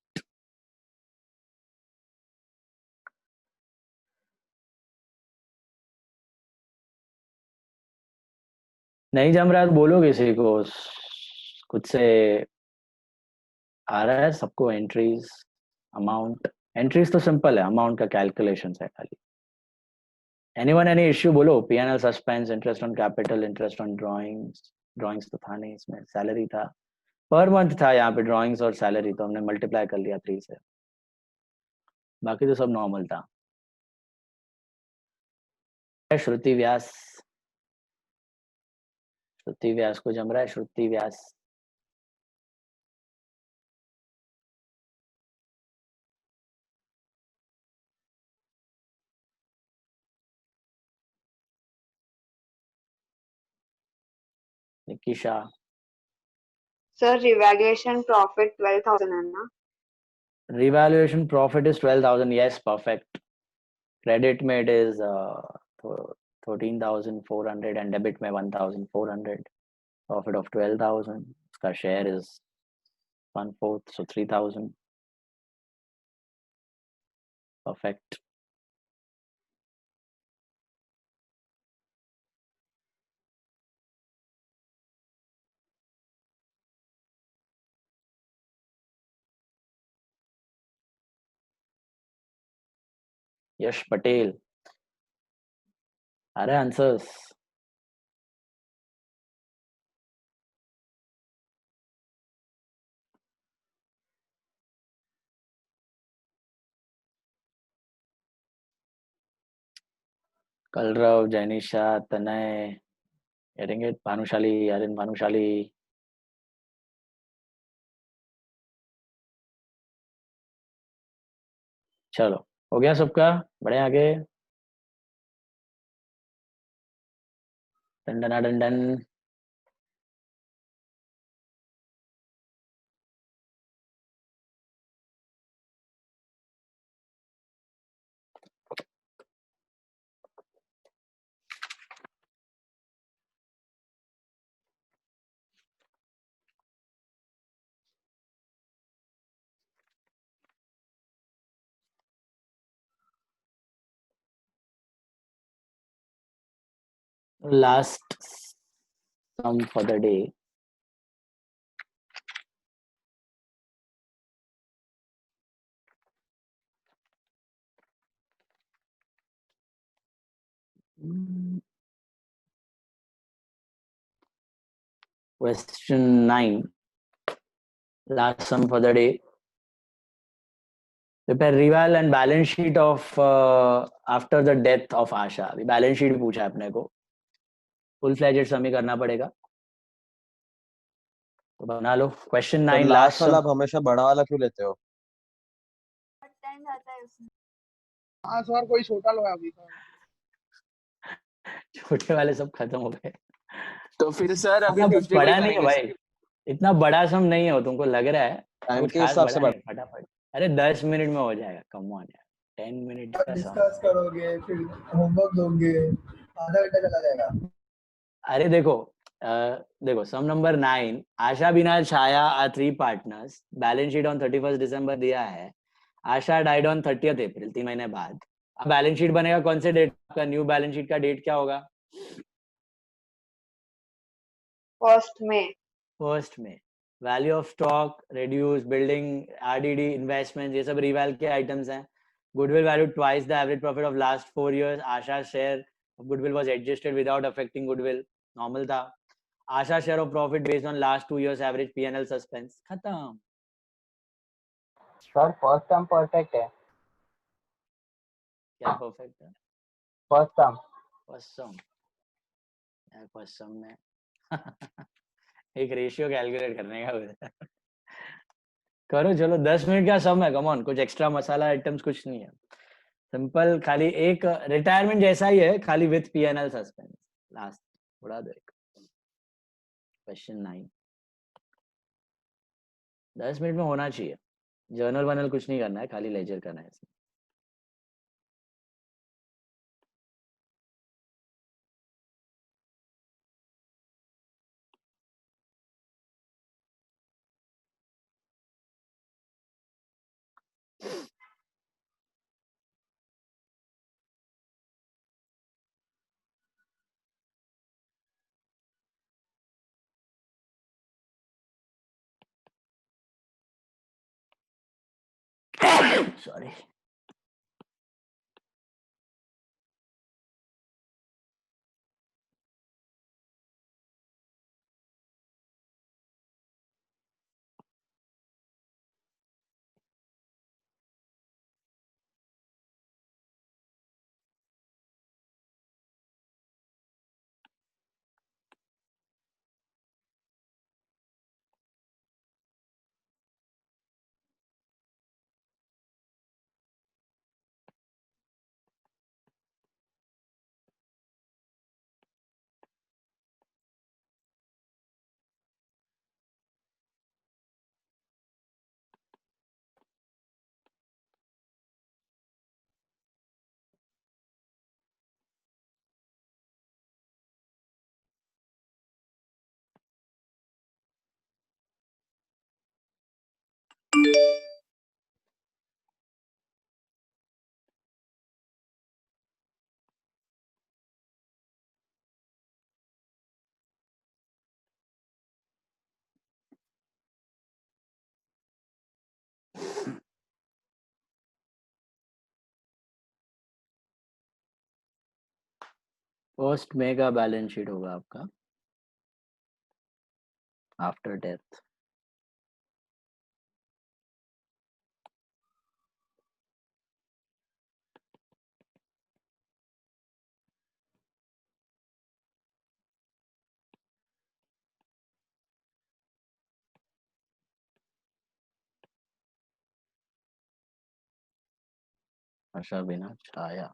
नहीं जम रहा है तो बोलो किसी को, खुद से आ रहा है सबको एंट्रीज, अमाउंट। एंट्रीज तो सिंपल है, अमाउंट का कैलकुलेशन है खाली। एनीवन एनी इश्यू बोलो। PNL suspense, interest on capital, interest on drawings तो था नहीं इसमें, सैलरी था, पर मंथ था यहाँ पे ड्राइंग्स और सैलरी, तो हमने मल्टीप्लाई कर लिया 3 से, बाकी तो सब नॉर्मल था। श्रुति व्यास को जम रहा है, श्रुति व्यास। निकिशा। सर रिवैल्यूएशन प्रॉफिट 12,000 है ना? Revaluation profit is 12,000. Yes, perfect. Credit में it is 13,400 and debit में 1,400. Profit of 12,000. उसका share is 1/4, so 3,000. Perfect. यश पटेल, अरे आंसर्स। कलरव, जैनिशा, तनय, getting it, भानुशाली, अरिन भानुशाली। चलो हो गया सबका, बढ़े आगे। Done done done done. Last sum for the day. Question 9. Last sum for the day. Prepare reval and balance sheet of after the death of Asha. अभी balance sheet पूछा है अपने को, फुल फ्लेजेड सम ही करना पड़ेगा, तो बना लो। क्वेश्चन 9 लास्ट लास्ट वाला सम। आप हमेशा बड़ा वाला क्यों लेते हो? 10 आता है उसमें। हाँ सर, कोई छोटा लो अभी सर। छोटे वाले सब खत्म हो गए। तो फिर सर अभी इतना ट्यूसडे को ही बड़ा नहीं है करेंगे भाई, सर। इतना बड़ा सम नहीं है वो, तुमको लग रहा है टाइम कुछ के खास हिसाब बड़ा से नहीं, फटाफट। अरे 10 मिनट में हो जाएगा, कम ऑन यार, 10 मिनट का सम। डिस्कस करोगे फिर होमवर्क दोगे, आधा घंटा चला जाएगा। अरे देखो, देखो सम number 9, Asha Bina Chhaya are 3 partners, balance sheet on 31 December दिया है, आशा डाइड ऑन 30th अप्रैल, 3 महीने बाद। अब बैलेंस शीट बनेगा कौन से डेट का? न्यू बैलेंस शीट का डेट क्या होगा? 1st में। 1 में। Value of stock, reduce, building, RDD, investment, ये सब रिवैल के आइटम्स हैं। Goodwill value twice the average profit of last 4 years, Asha share of goodwill was adjusted without affecting goodwill, normal था। Asha share of profit based on last 2 years average PNL suspense, खत्म। Sir first term perfect है। क्या perfect है? First term. First सम यार, first सम में एक ratio calculate करने का होता है। करो चलो, 10 मिनट का सम है, कम ऑन, कुछ एक्स्ट्रा मसाला आइटम्स कुछ नहीं है, सिंपल, खाली एक रिटायरमेंट जैसा ही है, खाली विथ पीएनएल सस्पेंस। लास्ट उड़ा दो एक। क्वेश्चन 9 10 मिनट में होना चाहिए। जर्नल वर्नल कुछ नहीं करना है, खाली लेजर करना है इसमें। सॉरी। फर्स्ट मे का बैलेंस शीट होगा आपका आफ्टर डेथ। आशा बिना छाया।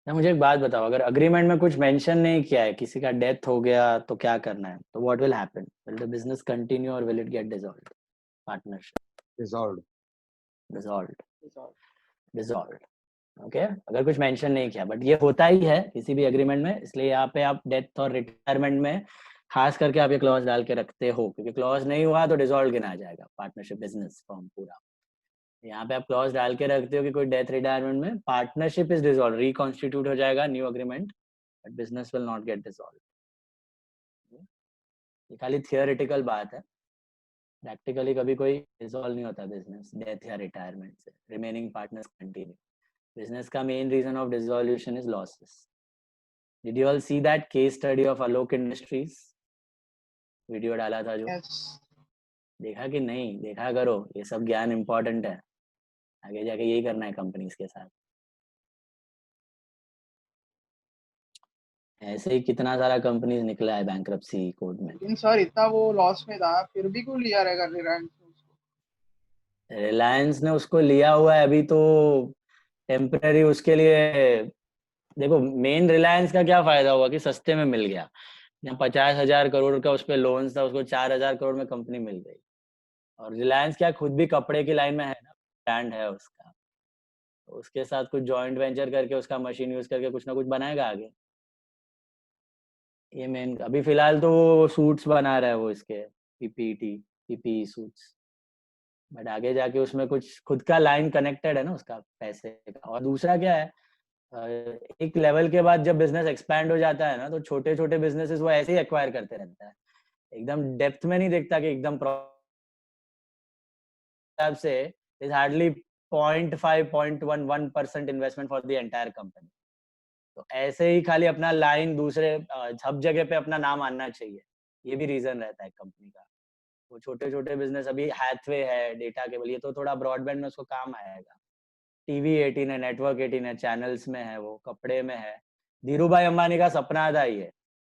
ना मुझे एक बात बताओ, अगर अग्रीमेंट में कुछ मेंशन नहीं किया है, किसी का डेथ हो गया तो क्या करना है? तो what will happen? Will the business continue और will it get dissolved? Partnership Dissolved. Dissolved, dissolved. Okay, अगर कुछ मेंशन नहीं किया, बट ये होता ही है किसी भी एग्रीमेंट में, इसलिए यहाँ पे आप डेथ और रिटायरमेंट में खास करके आप ये क्लॉज डाल के रखते हो, क्योंकि क्लॉज नहीं हुआ तो डिसॉल्व गिना जाएगा पार्टनरशिप बिजनेस फॉर्म पूरा। यहाँ पे आप क्लॉज डाल के रखते हो कि कोई डेथ रिटायरमेंट में पार्टनरशिप इज डिसॉल्व, रिकॉन्स्टिट्यूट हो जाएगा new agreement, but business will not gate dissolve. ये खाली थियोरेटिकल बात है, प्रैक्टिकली कभी कोई डिसॉल्व नहीं होता बिजनेस डेथ या रिटायरमेंट से, रिमेनिंग पार्टनर्स कंटिन्यू। बिजनेस का main reason of dissolution is losses. Did you all see that case study of Alok Industries? Video डाला था जो, यस देखा कि नहीं? देखा करो, ये सब ज्ञान इंपॉर्टेंट है, आगे जाके यही करना है कंपनीज के साथ। ऐसे ही कितना सारा कंपनीज निकला है बैंक्रप्सी कोड में। लेकिन सर इतना वो लॉस में था फिर भी क्यों लिया रहेगा रिलायंस ने उसको? रिलायंस ने उसको लिया हुआ है अभी तो टेम्पररी उसके लिए। देखो, मेन रिलायंस का क्या फायदा हुआ कि सस्ते में मिल गया। यहाँ 50,000 करोड़ का उस पर लोन था, उसको 4,000 करोड़ में कंपनी मिल गई। और रिलायंस क्या खुद भी कपड़े की लाइन में है ना, ब्रांड है उसका, तो उसके साथ कुछ जॉइंट वेंचर करके उसका मशीन यूज करके कुछ ना कुछ बनाएगा आगे। ये मेन, अभी फिलहाल तो वो सूट्स बना रहा है वो, इसके पीपीई सूट्स, बट आगे जाके उसमें कुछ खुद का लाइन कनेक्टेड है ना उसका पैसे का। और दूसरा क्या है, एक लेवल के बाद जब बिजनेस एक्सपैंड हो जाता है ना, तो छोटे छोटे बिजनेसेस वो ऐसे ही एक्वायर करते रहता है, एकदम डेप्थ में नहीं देखता कि एकदम से is hardly 0.5 0.11% investment for the entire company. तो ऐसे ही खाली अपना लाइन दूसरे सब जगह पे अपना नाम आना चाहिए, ये भी रीजन रहता है कंपनी का। वो छोटे छोटे बिजनेस, अभी हैथवे है, डेटा केबल, ये तो थोड़ा ब्रॉडबैंड में उसको काम आएगा। टीवी 18 है, नेटवर्क 18 है, चैनल्स में है, वो कपड़े में है। धीरू भाई अंबानी का सपना था ये,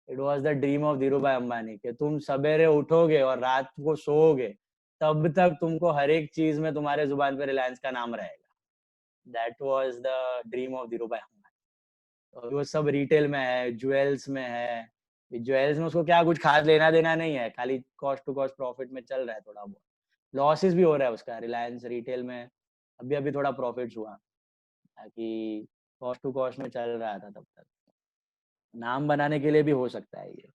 it was the dream of Dhiru भाई अंबानी, कि तुम सवेरे उठोगे और रात को सोओगे तब तक तुमको हर एक चीज में तुम्हारे जुबान पे रिलायंस का नाम रहेगा। That was the dream of Dhiru भाई अंबानी। और वो सब रिटेल में है, ज्वेल्स में है। ज्वेल्स में उसको क्या कुछ खास लेना देना नहीं है, खाली कॉस्ट टू कॉस्ट प्रॉफिट में चल रहा है, थोड़ा बहुत लॉसेस भी हो रहा है उसका। रिलायंस रिटेल में अभी अभी थोड़ा प्रॉफिट हुआ, ताकि कॉस्ट टू कॉस्ट में चल रहा था तब तक। नाम बनाने के लिए भी हो सकता है ये।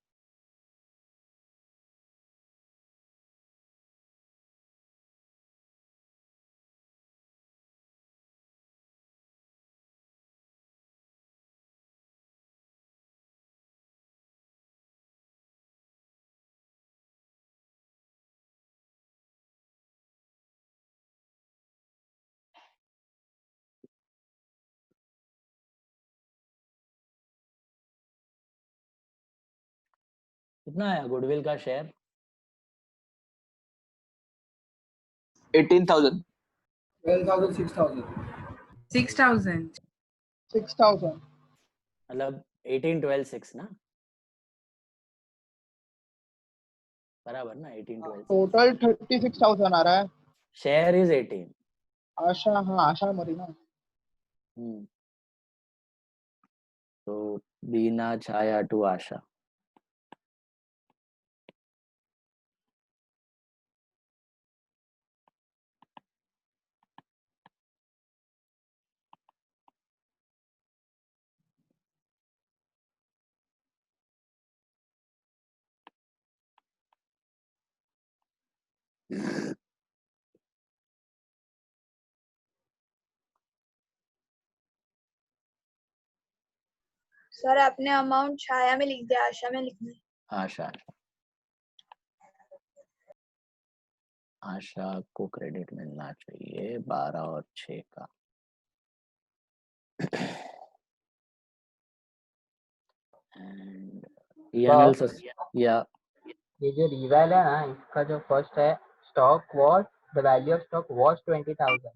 कितना है गुडविल का शेयर? 18,000। 12,000 6,000 6,000 6,000 मतलब 18 12 6 ना, बराबर ना? 18 12 टोटल 36,000 आ रहा है। Share is 18। आशा, हाँ आशा मरी ना। तो बीना छाया टू आशा। सर आपने अमाउंट छाया में लिख दिया, आशा में लिखना है। आशा आशा को क्रेडिट मिलना चाहिए 12 और 6 का। Boss, या ये जो रिवैल है ना, इसका जो फर्स्ट है, stock was, the value of stock was 20,000।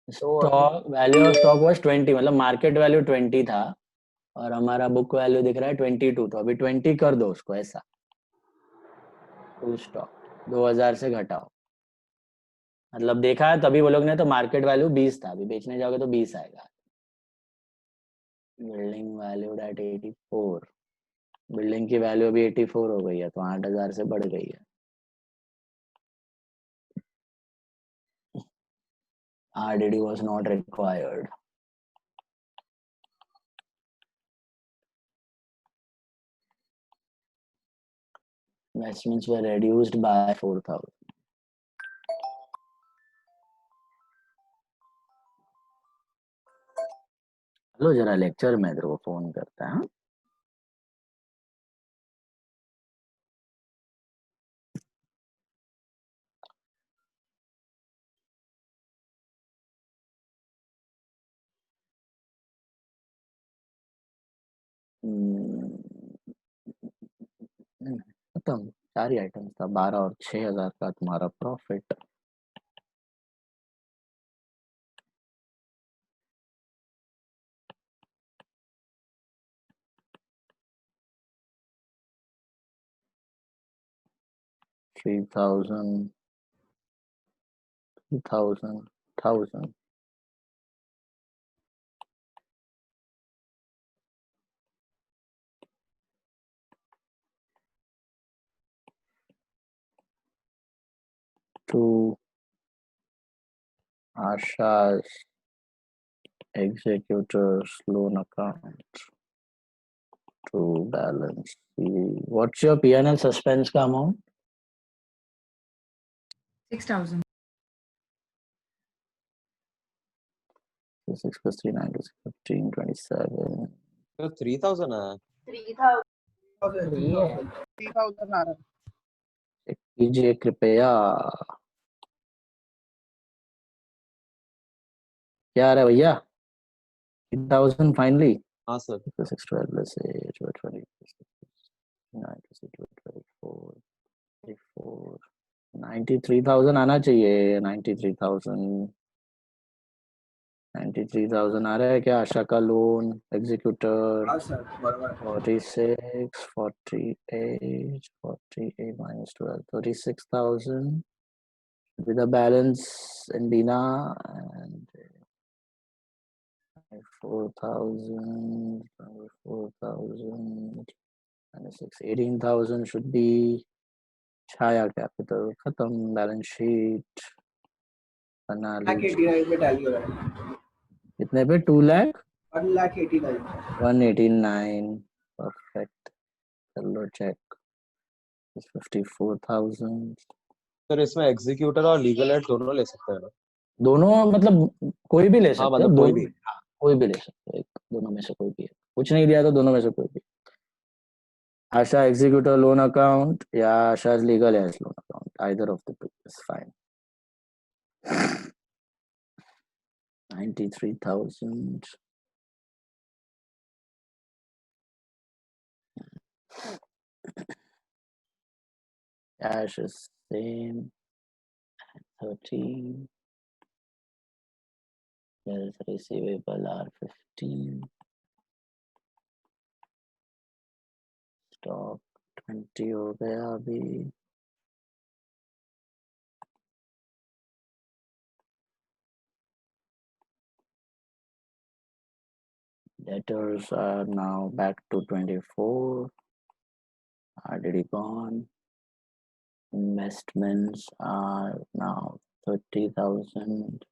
Stock value of stock was 20, मतलब मार्केट वैल्यू 20 था और हमारा बुक वैल्यू दिख रहा है 22, तो अभी 20 कर दो उसको ऐसा, टू स्टॉक 2000 से घटाओ, मतलब देखा है तभी वो लोग ने, तो मार्केट वैल्यू 20 था, अभी बेचने जाओगे तो 20 आएगा। बिल्डिंग वैल्यू एट 84, बिल्डिंग की वैल्यू अभी 84 हो गई है, तो 8000 से बढ़ गई है। RDD was not required. Investments were reduced by 4,000. Hello, जरा लेक्चर में तेरे को फोन करता है। खत्म, 4 ही आइटम्स था, 12 और 6000 का तुम्हारा profit. $3,000, 2,000, 1,000. To Asha's executors loan account to balance. What's your P&L suspense का amount? 6,000. 6 plus 3, 9, 15, 27. तो 3,000 है। 3,000 आ रहा है। चेक कीजिए कृपया। क्या आ रहा है भैया? 3,000 फाइनली। हाँ सर। 6, 12 plus 8, 20, 9, 24, 34, 93,000 आना चाहिए। 93,000 आ रहा है क्या? आशा का loan executor 46, 48, 48 minus 12, 36,000 with a balance in Bina and 4,000, 4,000 and 18,000 should be Chaya Capital. खत्म, बैलेंस शीट बना लीजिए। कितने पे? 2 लाख 189। परफेक्ट, कर लो चेक। 54,000। सर इसमें एग्जीक्यूटर और लीगल एड दोनों ले सकते हैं ना? दोनों मतलब कोई भी ले सकते हो, मतलब कोई दोनों भी। हाँ, कोई भी ले सकते हो, एक दोनों में से कोई भी है। कुछ नहीं दिया तो दोनों में से कोई भी। आशा एग्जीक्यूटर लोन अकाउंट या Asha legal heirs loan account, either of the two is fine. 93,000. Cash is same. 13. Bills receivable are 15. Stock 20 हो गया अभी। Debtors are now back to 24. RDD gone. Investments are now 30,000.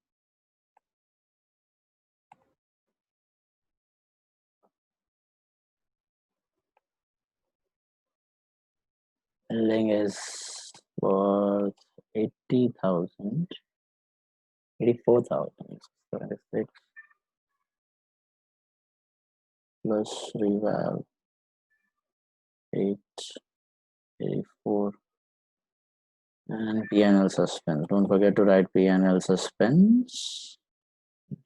Billing is worth 80,000. 84,000. 26. plus reval 884 and P&L suspense. Don't forget to write P&L suspense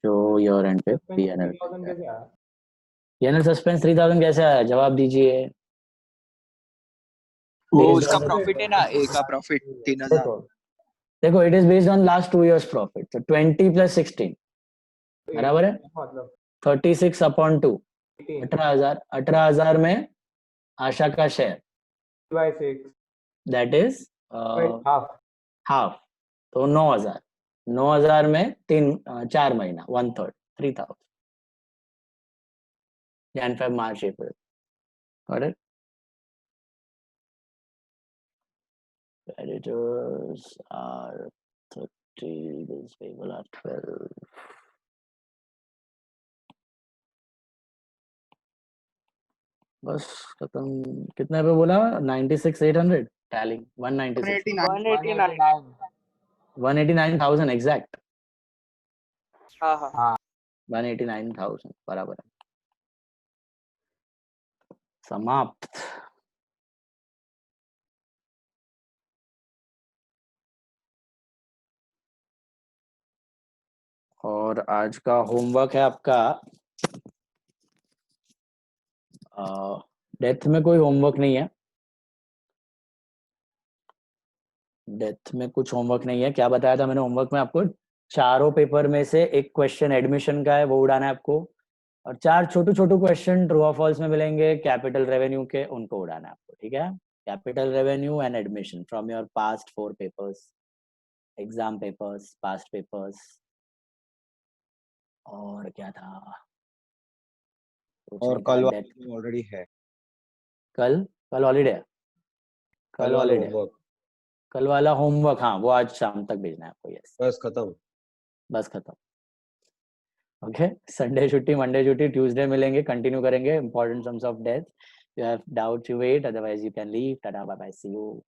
जो year end पे P&L suspense 3000 कैसे आया? जवाब दीजिए। वो Based उसका on- प्रॉफिट है ना, ए का प्रॉफिट 3000। देखो it is based on last 2 years profit, so 20 plus 16 बराबर है 36 upon 2 18,000 में आशा का शेयर that is half तो 9,000 में 4 महीना 1/3 3,000 Jan, Feb, March, April. Got it? Creditors are 30, these people are 12. बस खत्म। कितने पे बोला? 96,800 टैलिंग 189,000 एग्जैक्ट। हाँ 189,000 बराबर है। समाप्त। और आज का होमवर्क है आपका, डेथ में कोई होमवर्क नहीं है। डेथ में कुछ होमवर्क नहीं है। क्या बताया था मैंने होमवर्क में आपको? चारों पेपर में से एक क्वेश्चन एडमिशन का है, वो उड़ाना है आपको, और 4 छोटे छोटे क्वेश्चन ट्रू और फॉल्स में मिलेंगे कैपिटल रेवेन्यू के, उनको उड़ाना है आपको। ठीक है? Capital revenue and admission from your past 4 papers, exam papers, past papers. और क्या था? और कल ऑलरेडी है। कल हॉलीडे है। कल हॉलीडे। कल वाला होमवर्क, हाँ, वो आज शाम तक भेजना है आपको। यस, बस खत्म। बस खत्म। ओके, संडे छुट्टी, मंडे छुट्टी, ट्यूसडे मिलेंगे, कंटिन्यू करेंगे important sums of death. You have doubt, you wait, otherwise you can leave. Tata, bye bye, see you.